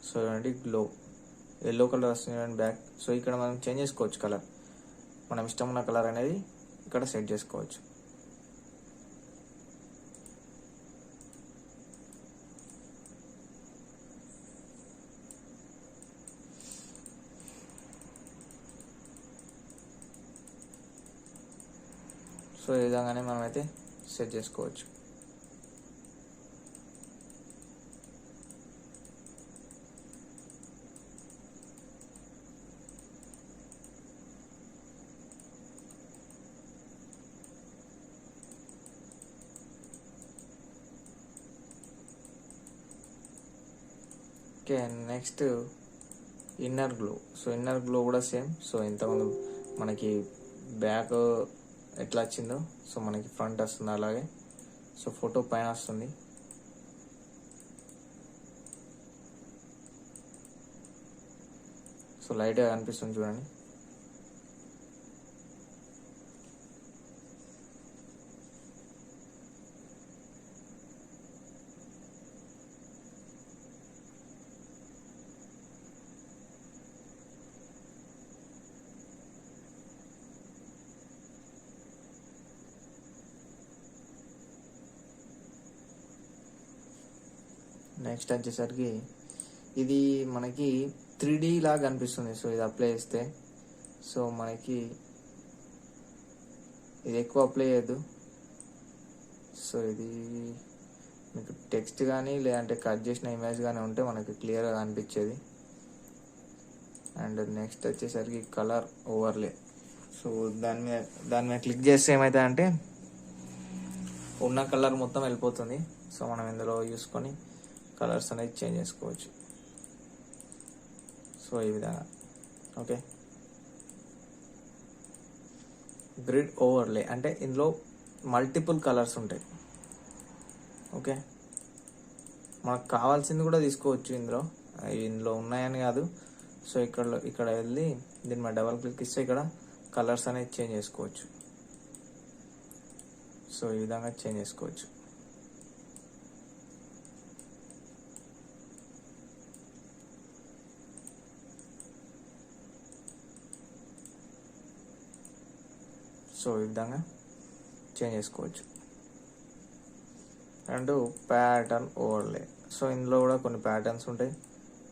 S1: సో చూడండి గ్లో ఎల్లో కలర్ వస్తుంది చూడండి బ్యాక్. సో ఇక్కడ మనం చేంజ్ చేసుకోవచ్చు కలర్. మనం ఇష్టం ఉన్న కలర్ అనేది ఇక్కడ సెట్ చేసుకోవచ్చు. సో ఈ విధంగానే మనమైతే సెట్ చేసుకోవచ్చు. Okay. Next inner glow. So inner glow కూడా సేమ్. సో ఇంతకుముందు మనకి బ్యాక్ ఎట్లా వచ్చిందో సో మనకి ఫ్రంట్ వస్తుంది అలాగే. సో ఫోటో పైన వస్తుంది. సో లైట్గా కనిపిస్తుంది చూడండి. నెక్స్ట్ వచ్చేసరికి ఇది మనకి 3D లాగా కనిపిస్తుంది. సో ఇది అప్లై చేస్తే సో మనకి ఇది ఎక్కువ అప్లై చేయద్దు. సో ఇది మీకు టెక్స్ట్ కానీ లేదంటే కట్ చేసిన ఇమేజ్ కానీ ఉంటే మనకి క్లియర్గా కనిపించేది. అండ్ నెక్స్ట్ వచ్చేసరికి కలర్ ఓవర్లే. సో దాని మీద క్లిక్ చేస్తే ఏమవుతుందంటే ఉన్న కలర్ మొత్తం వెళ్ళిపోతుంది. సో మనం ఇందులో చూసుకొని కలర్స్ అనేది చేంజ్ చేసుకోవచ్చు. సో ఈ విధంగా. ఓకే. గ్రిడ్ ఓవర్లే అంటే ఇందులో మల్టిపుల్ కలర్స్ ఉంటాయి. ఓకే. మనకు కావాల్సింది కూడా తీసుకోవచ్చు ఇందులో ఉన్నాయని కాదు. సో ఇక్కడ వెళ్ళి దీని మీద డబల్ క్లిక్ ఇస్తే ఇక్కడ కలర్స్ అనేది చేంజ్ చేసుకోవచ్చు. సో ఈ విధంగా చేంజ్ చేసుకోవచ్చు. సో ఈ విధంగా చేంజ్ చేసుకోవచ్చు. And pattern ఓవర్లే. సో ఇందులో కూడా కొన్ని ప్యాటర్న్స్ ఉంటాయి.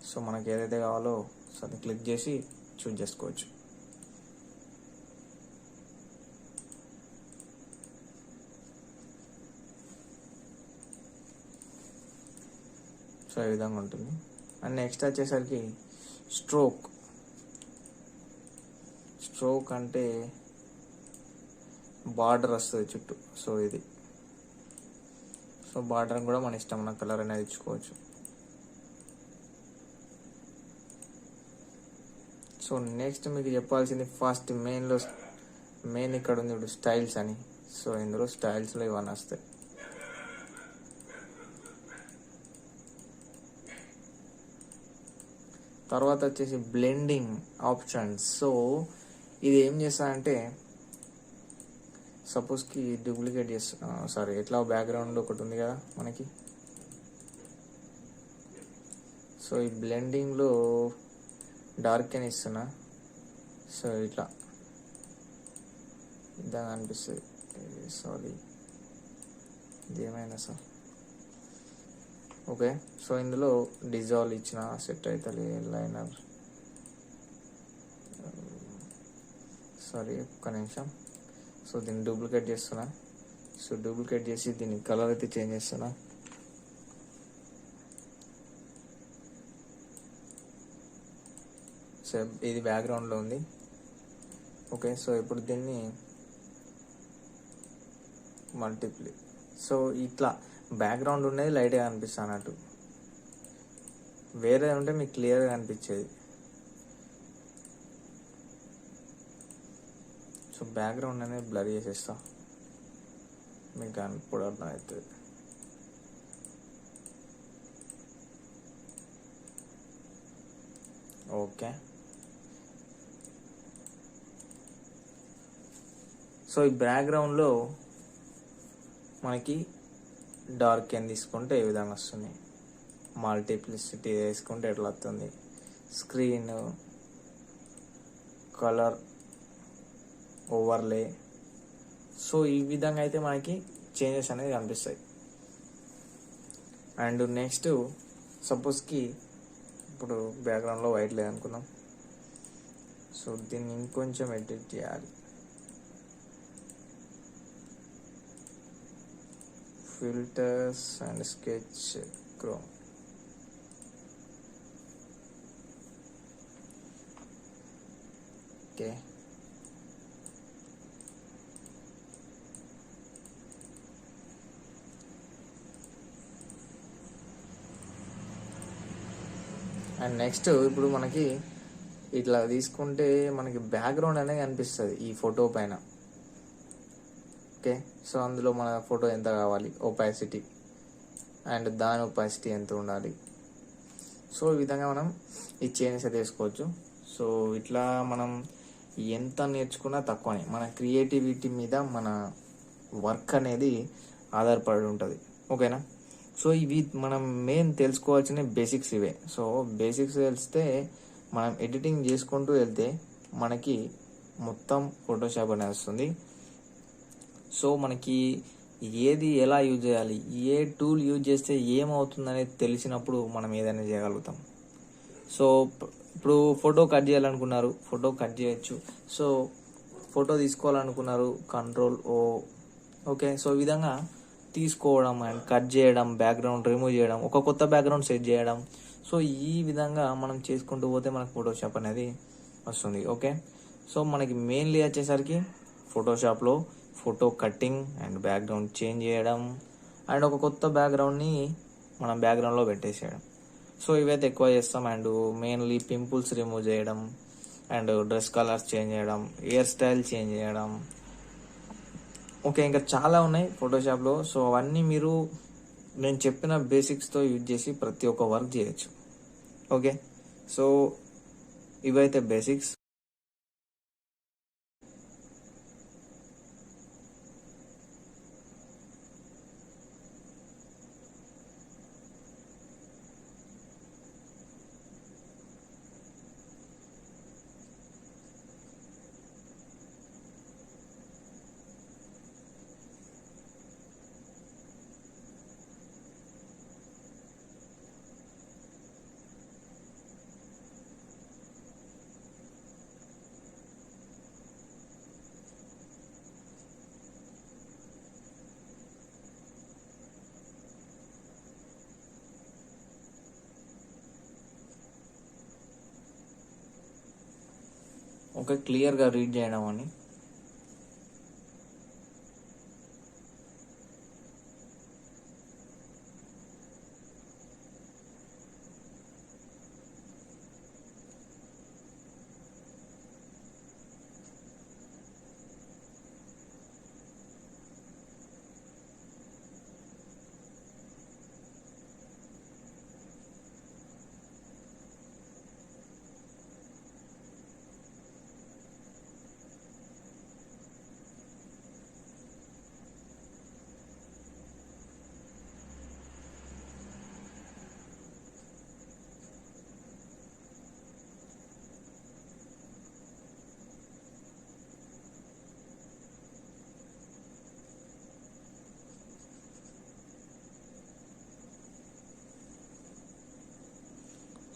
S1: సో మనకి ఏదైతే కావాలో సో అది క్లిక్ చేసి చూజ్ చేసుకోవచ్చు. సో ఈ విధంగా ఉంటుంది. అండ్ నెక్స్ట్ వచ్చేసరికి స్ట్రోక్ అంటే బార్డర్ వస్తుంది చుట్టూ. సో ఇది సో బార్డర్ కూడా మన ఇష్టం ఉన్న కలర్ అనేది ఇచ్చుకోవచ్చు. సో నెక్స్ట్ మీకు చెప్పాల్సింది ఫస్ట్ మెయిన్ ఇక్కడ ఉంది ఇప్పుడు స్టైల్స్ అని. సో ఇందులో స్టైల్స్లో ఇవన్నీ వస్తాయి. తర్వాత వచ్చేసి బ్లెండింగ్ ఆప్షన్స్. సో ఇది ఏం చేస్తా అంటే సపోజ్కి డూప్లికేట్ ఎట్లా బ్యాక్గ్రౌండ్ ఒకటి ఉంది కదా మనకి. సో ఈ బ్లెండింగ్లో డార్క్ అని ఇస్తున్నా. సో ఇట్లా ఇద్దాం అనిపిస్తుంది. సారీ ఇది ఏమైనా సార్. ఓకే. సో ఇందులో డిజాల్వ్ ఇచ్చిన సెట్ అవుతుంది. లైనర్ సారీ ఒక్క నిమిషం. సో దీన్ని డూప్లికేట్ చేస్తున్నా. సో డూప్లికేట్ చేసి దీన్ని కలర్ అయితే చేంజ్ చేస్తున్నా. సో ఇది బ్యాక్గ్రౌండ్లో ఉంది. ఓకే, సో ఇప్పుడు దీన్ని మల్టిప్లై. సో ఇట్లా బ్యాక్గ్రౌండ్ ఉండేది లైట్గా అనిపిస్తుంది అన్నట్టు, వేరే ఉంటే మీకు క్లియర్గా అనిపించేది. సో బ్యాక్గ్రౌండ్ అనేది బ్లర్ చేసేస్తా, మీకు ఇప్పుడు అర్థం అవుతుంది. ఓకే, సో ఈ బ్యాక్గ్రౌండ్లో మనకి డార్క్ అని తీసుకుంటే ఏ విధంగా వస్తుంది, మల్టిప్లిసిటీ వేసుకుంటే ఎట్లా వస్తుంది, స్క్రీన్ కలర్ ఓవర్లే. సో ఈ విధంగా అయితే మనకి చేంజెస్ అనేది కనిపిస్తాయి. అండ్ నెక్స్ట్ సపోజ్కి ఇప్పుడు బ్యాక్గ్రౌండ్లో వైట్ లేదనుకుందాం. సో దీన్ని ఇంకొంచెం ఎడిట్ చేయాలి. Filters and sketch chrome. Okay, and next ఇప్పుడు మనకి ఇట్లా తీసుకుంటే మనకి బ్యాక్గ్రౌండ్ అనేది కనిపిస్తుంది ఈ ఫోటో పైన. ఓకే, సో అందులో మన ఫోటో ఎంత కావాలి, ఒపాసిటీ అండ్ దాని ఒపాసిటీ ఎంత ఉండాలి. సో ఈ విధంగా మనం ఈ చేంజెస్ అయితే వేసుకోవచ్చు. సో ఇట్లా మనం ఎంత నేర్చుకున్నా తక్కువనే, మన క్రియేటివిటీ మీద మన వర్క్ అనేది ఆధారపడి ఉంటుంది. ఓకేనా, సో ఇవి మనం మెయిన్ తెలుసుకోవాల్సిన బేసిక్స్ ఇవే. సో బేసిక్స్ తెలిస్తే మనం ఎడిటింగ్ చేసుకుంటూ వెళ్తే మనకి మొత్తం ఫోటోషాప్ అనేది వస్తుంది. సో మనకి ఏది ఎలా యూజ్ చేయాలి, ఏ టూల్ యూజ్ చేస్తే ఏమవుతుంది అనేది తెలిసినప్పుడు మనం ఏదైనా చేయగలుగుతాం. సో ఇప్పుడు ఫోటో కట్ చేయాలనుకున్నారు, ఫోటో కట్ చేయొచ్చు. సో ఫోటో తీసుకోవాలనుకున్నారు, కంట్రోల్ ఓ. ఓకే, సో ఈ విధంగా తీసుకోవడం అండ్ కట్ చేయడం, బ్యాక్గ్రౌండ్ రిమూవ్ చేయడం, ఒక కొత్త బ్యాక్గ్రౌండ్ సెట్ చేయడం. సో ఈ విధంగా మనం చేసుకుంటూ పోతే మనకు ఫోటోషాప్ అనేది వస్తుంది. ఓకే, సో మనకి మెయిన్లీ వచ్చేసరికి ఫోటోషాప్లో photo cutting and background change చేయడం అండ్ ఒక కొత్త బ్యాక్గ్రౌండ్ని మనం బ్యాక్గ్రౌండ్లో పెట్టేసేయడం. సో ఇవైతే ఎక్కువ చేస్తాం. అండ్ మెయిన్లీ పింపుల్స్ రిమూవ్ చేయడం అండ్ డ్రెస్ కలర్స్ చేంజ్ చేయడం, హెయిర్ స్టైల్ చేంజ్ చేయడం. ఓకే, ఇంకా చాలా ఉన్నాయి ఫోటోషాప్లో. సో అవన్నీ మీరు నేను చెప్పిన బేసిక్స్తో యూజ్ చేసి ప్రతి ఒక్క వర్క్ చేయొచ్చు. ఓకే, సో ఇవైతే బేసిక్స్. ఓకే, క్లియర్గా రీడ్ చేయడం అని.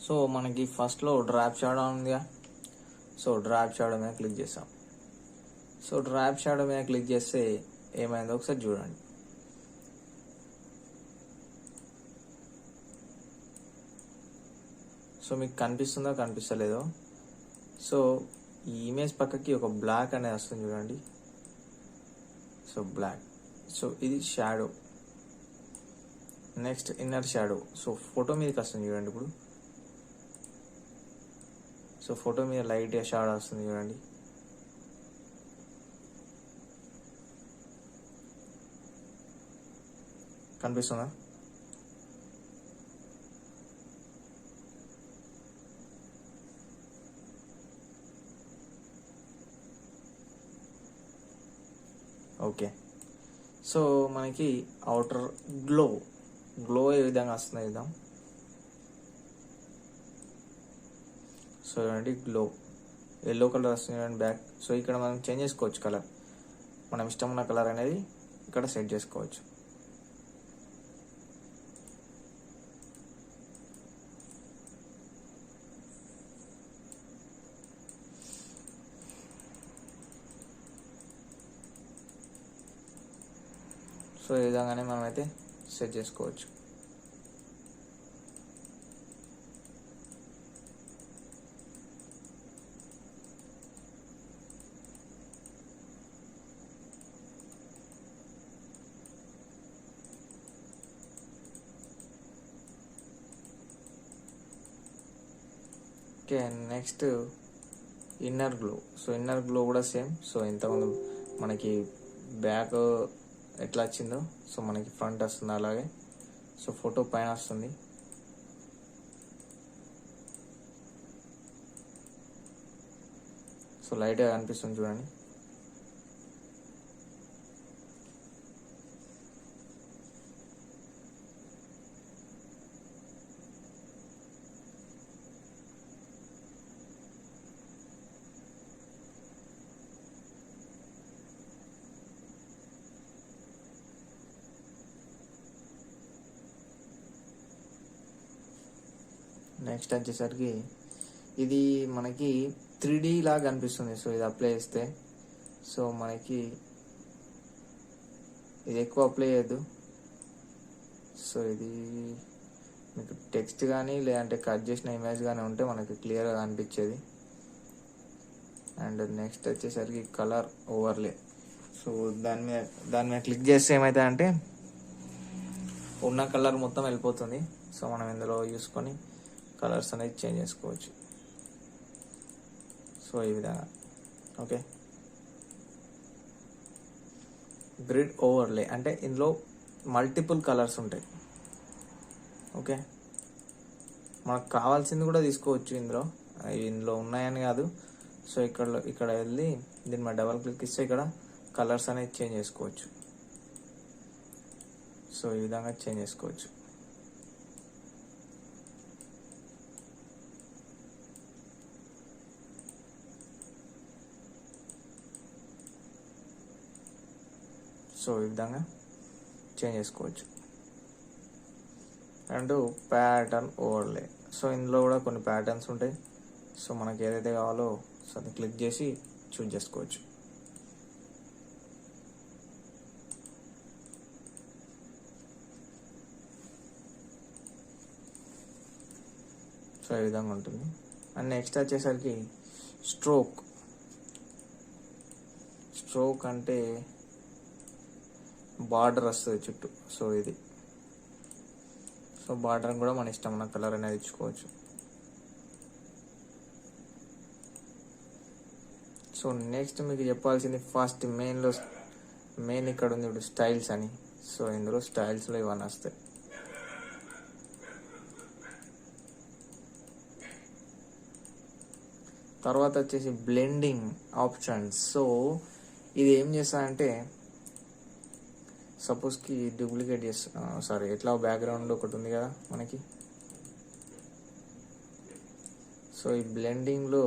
S1: సో మనకి ఫస్ట్లో డ్రాప్ షాడో ఉందిగా. సో డ్రాప్ షాడో మీద క్లిక్ చేసాం. సో డ్రాప్ షాడో మీద క్లిక్ చేస్తే ఏమైందో ఒకసారి చూడండి. సో మీకు కనిపిస్తుందో కనిపిస్తలేదో. సో ఈ ఇమేజ్ పక్కకి ఒక బ్లాక్ అనేది వస్తుంది చూడండి. So black. సో ఇది shadow. Next inner shadow. So photo మీదకి వస్తుంది చూడండి. ఇప్పుడు సో ఫోటో మీద లైట్ షాడో వస్తుంది చూడండి. కనిపిస్తుందా? ఓకే. సో మనకి అవుటర్ గ్లో ఏ విధంగా వస్తుంది చూద్దాం. సో చూడండి గ్లో ఎల్లో కలర్ వస్తుంది చూడండి బ్యాక్. సో ఇక్కడ మనం చేంజ్ చేసుకోవచ్చు కలర్. మనం ఇష్టం ఉన్న కలర్ అనేది ఇక్కడ సెట్ చేసుకోవచ్చు. సో ఈ విధంగానే మనమైతే సెట్ చేసుకోవచ్చు. Okay. Next inner glow. So inner glow కూడా సేమ్. సో ఇంతకుముందు మనకి బ్యాక్ ఎట్లా వచ్చిందో సో మనకి ఫ్రంట్ వస్తుంది అలాగే. సో ఫోటో పైన వస్తుంది. సో లైట్గా కనిపిస్తుంది చూడండి. నెక్స్ట్ వచ్చేసరికి ఇది మనకి 3D లాగా కనిపిస్తుంది. సో ఇది అప్లై చేస్తే సో మనకి ఇది ఎక్కువ అప్లై చేయద్దు. సో ఇది మీకు టెక్స్ట్ కానీ లేదంటే కట్ చేసిన ఇమేజ్ కానీ ఉంటే మనకి క్లియర్గా కనిపించేది. అండ్ నెక్స్ట్ వచ్చేసరికి కలర్ ఓవర్లే. సో దాని మీద క్లిక్ చేస్తే ఏమవుతుందంటే ఉన్న కలర్ మొత్తం వెళ్ళిపోతుంది. సో మనం ఇందులో చూసుకొని కలర్స్ అనేది చేంజ్ చేసుకోవచ్చు. సో ఈ విధంగా. ఓకే. గ్రిడ్ ఓవర్లే అంటే ఇందులో మల్టిపుల్ కలర్స్ ఉంటాయి. ఓకే. మనకు కావాల్సింది కూడా తీసుకోవచ్చు ఇందులో ఉన్నాయని కాదు. సో ఇక్కడ వెళ్ళి దీని మీద డబల్ క్లిక్ ఇస్తే ఇక్కడ కలర్స్ అనేది చేంజ్ చేసుకోవచ్చు. సో ఈ విధంగా చేంజ్ చేసుకోవచ్చు. సో ఈ విధంగా చేంజ్ చేసుకోవచ్చు. And pattern ఓవర్లే. సో ఇందులో కూడా కొన్ని ప్యాటర్న్స్ ఉంటాయి. సో మనకి ఏదైతే కావాలో సో అది క్లిక్ చేసి చూజ్ చేసుకోవచ్చు. సో ఈ విధంగా ఉంటుంది. అండ్ నెక్స్ట్ వచ్చేసరికి స్ట్రోక్ అంటే బార్డర్ వస్తుంది చుట్టూ. సో ఇది సో బార్డర్ కూడా మన ఇష్టం ఉన్న కలర్ అనేది ఇచ్చుకోవచ్చు. సో నెక్స్ట్ మీకు చెప్పాల్సింది ఫస్ట్ మెయిన్ ఇక్కడ ఉంది ఇప్పుడు స్టైల్స్ అని. సో ఇందులో స్టైల్స్లో ఇవన్నీ వస్తాయి. తర్వాత వచ్చేసి బ్లెండింగ్ ఆప్షన్స్. సో ఇది ఏం చేస్తానంటే సపోజ్కి డూప్లికేట్ ఎట్లా బ్యాక్గ్రౌండ్ ఒకటి ఉంది కదా మనకి. సో ఈ బ్లెండింగ్లో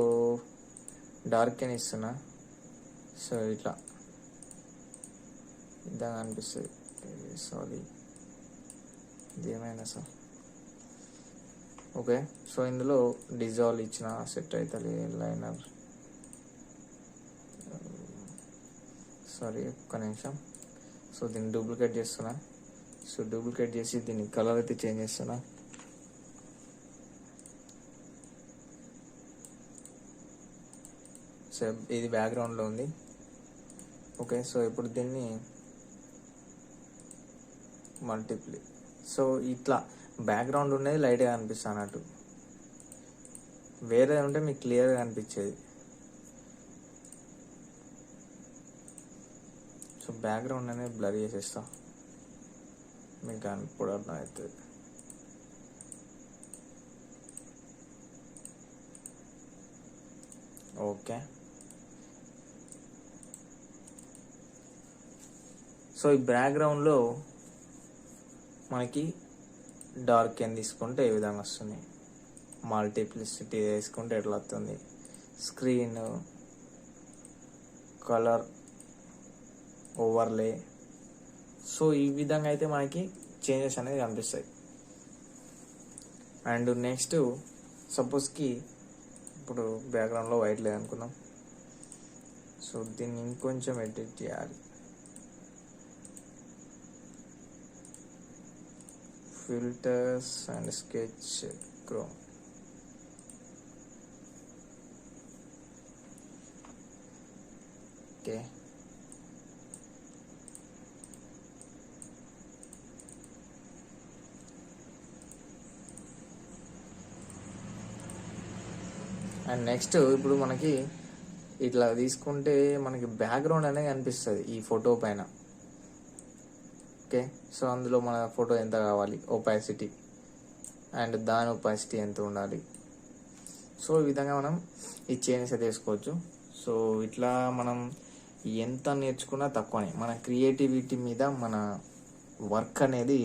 S1: డార్క్ అని ఇస్తున్నా. సో ఇట్లా ఇద్దాం అనిపిస్తుంది. సారీ ఇది ఏమైనా సార్. ఓకే. సో ఇందులో డిజాల్వ్ ఇచ్చిన సెట్ అవుతుంది. లైనర్ సారీ ఒక్క నిమిషం. సో దీన్ని డూప్లికేట్ చేస్తున్నా. సో డూప్లికేట్ చేసి దీన్ని కలర్ అయితే చేంజ్ చేస్తున్నా. సో ఇది బ్యాక్గ్రౌండ్లో ఉంది. ఓకే, సో ఇప్పుడు దీన్ని మల్టిప్లై. సో ఇట్లా బ్యాక్గ్రౌండ్ ఉన్నది లైట్గా అనిపిస్తుంది అన్నట్టు, వేరే ఉంటే మీకు క్లియర్గా అనిపించేది. సో బ్యాక్గ్రౌండ్ అనేది బ్లర్ చేసేస్తా, మీకు ఇప్పుడు అర్థం అవుతుంది. ఓకే, సో ఈ బ్యాక్గ్రౌండ్లో మనకి డార్క్ అని తీసుకుంటే ఏ విధంగా వస్తుంది, మల్టిప్లిసిటీ వేసుకుంటే ఎట్లా వస్తుంది, స్క్రీన్ కలర్ ఓవర్లే. సో ఈ విధంగా అయితే మనకి చేంజెస్ అనేది కనిపిస్తాయి. అండ్ నెక్స్ట్ సపోజ్కి ఇప్పుడు బ్యాక్గ్రౌండ్లో వైట్ లేదనుకుందాం. సో దీన్ని ఇంకొంచెం ఎడిట్ చేయాలి. Filters and sketch chrome. Okay, and next ఇప్పుడు మనకి ఇట్లా తీసుకుంటే మనకి బ్యాక్గ్రౌండ్ అనేది కనిపిస్తుంది ఈ ఫోటో పైన. ఓకే, సో అందులో మన ఫోటో ఎంత కావాలి, ఒపాసిటీ అండ్ దాని ఒపాసిటీ ఎంత ఉండాలి. సో ఈ విధంగా మనం ఈ చేంజెస్ అయితే వేసుకోవచ్చు. సో ఇట్లా మనం ఎంత నేర్చుకున్నా తక్కువనే, మన క్రియేటివిటీ మీద మన వర్క్ అనేది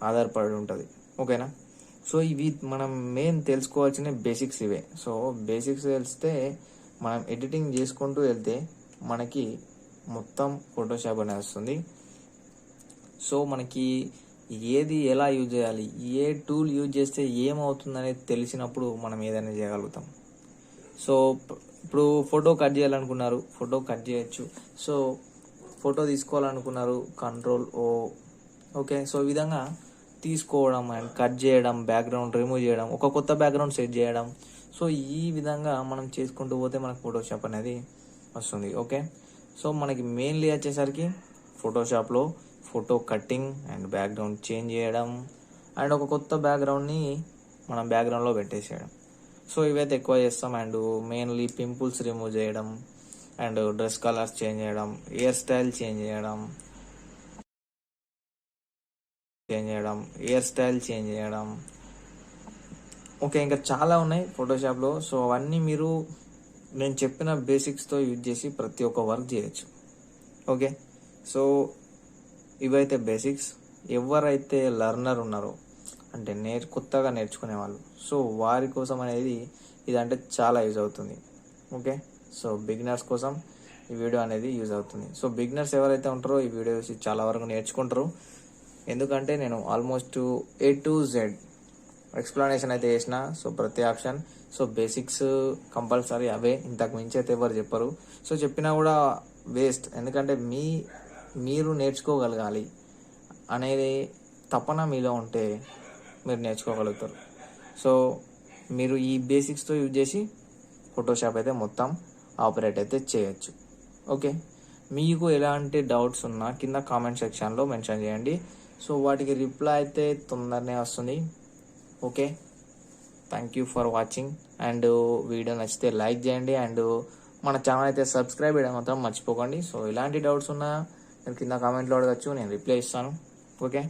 S1: ఆధారపడి ఉంటుంది. ఓకేనా, సో ఇవి మనం మెయిన్ తెలుసుకోవాల్సిన బేసిక్స్ ఇవే. సో బేసిక్స్ తెలిస్తే మనం ఎడిటింగ్ చేసుకుంటూ వెళ్తే మనకి మొత్తం ఫోటోషాప్ అనేది వస్తుంది. సో మనకి ఏది ఎలా యూజ్ చేయాలి, ఏ టూల్ యూజ్ చేస్తే ఏమవుతుంది అనేది తెలిసినప్పుడు మనం ఏదైనా చేయగలుగుతాం. సో ఇప్పుడు ఫోటో కట్ చేయాలనుకున్నారు, ఫోటో కట్ చేయొచ్చు. సో ఫోటో తీసుకోవాలనుకున్నారు, కంట్రోల్-O. ఓకే, సో ఈ విధంగా తీసుకోవడం అండ్ కట్ చేయడం, బ్యాక్గ్రౌండ్ రిమూవ్ చేయడం, ఒక కొత్త బ్యాక్గ్రౌండ్ సెట్ చేయడం. సో ఈ విధంగా మనం చేసుకుంటూ పోతే మనకు ఫోటోషాప్ అనేది వస్తుంది. ఓకే, సో మనకి మెయిన్లీ వచ్చేసరికి ఫోటోషాప్లో photo cutting and background change చేయడం అండ్ ఒక కొత్త బ్యాక్గ్రౌండ్ని మనం బ్యాక్గ్రౌండ్లో పెట్టేసేయడం. సో ఇవైతే ఎక్కువ చేస్తాం. అండ్ మెయిన్లీ పింపుల్స్ రిమూవ్ చేయడం అండ్ డ్రెస్ కలర్స్ చేంజ్ చేయడం, హెయిర్ స్టైల్ చేంజ్ చేయడం, ఓకే, ఇంకా చాలా ఉన్నాయి ఫోటోషాప్లో. సో అవన్నీ మీరు నేను చెప్పిన బేసిక్స్తో యూజ్ చేసి ప్రతి ఒక్క వర్క్ చేయొచ్చు. ఓకే, సో ఇవైతే బేసిక్స్. ఎవరైతే లర్నర్ ఉన్నారో అంటే కొత్తగా నేర్చుకునే వాళ్ళు, సో వారి కోసం అనేది ఇదంటే చాలా యూజ్ అవుతుంది. ఓకే, సో బిగినర్స్ కోసం ఈ వీడియో అనేది యూజ్ అవుతుంది. సో బిగినర్స్ ఎవరైతే ఉంటారో ఈ వీడియో చూసి చాలా వరకు నేర్చుకుంటారు. ఎందుకంటే నేను almost A to Z explanation అయితే చేసిన. సో ప్రతి ఆప్షన్, సో బేసిక్స్ కంపల్సరీ అవే, ఇంతకు మించి అయితే ఎవరు చెప్పరు. సో చెప్పినా కూడా వేస్ట్, ఎందుకంటే మీరు నేర్చుకోగలగాలి అనేది తపన మీలో ఉంటే మీరు నేర్చుకోగలుగుతారు. సో మీరు ఈ బేసిక్స్తో యూజ్ చేసి ఫోటోషాప్ అయితే మొత్తం ఆపరేట్ అయితే చేయొచ్చు. ఓకే, మీకు ఎలాంటి డౌట్స్ ఉన్నా కింద కామెంట్ సెక్షన్లో మెన్షన్ చేయండి. సో వాటికి రిప్లై అయితే తొందరనే వస్తుంది. Okay, thank you for watching. And video నచ్చితే లైక్ చేయండి అండ్ మన ఛానల్ అయితే సబ్స్క్రైబ్ చేయడం మాత్రం మర్చిపోకండి. సో ఎలాంటి డౌట్స్ ఉన్నా మీరు కింద కామెంట్లో అడగచ్చు, నేను రిప్లై ఇస్తాను. ఓకే.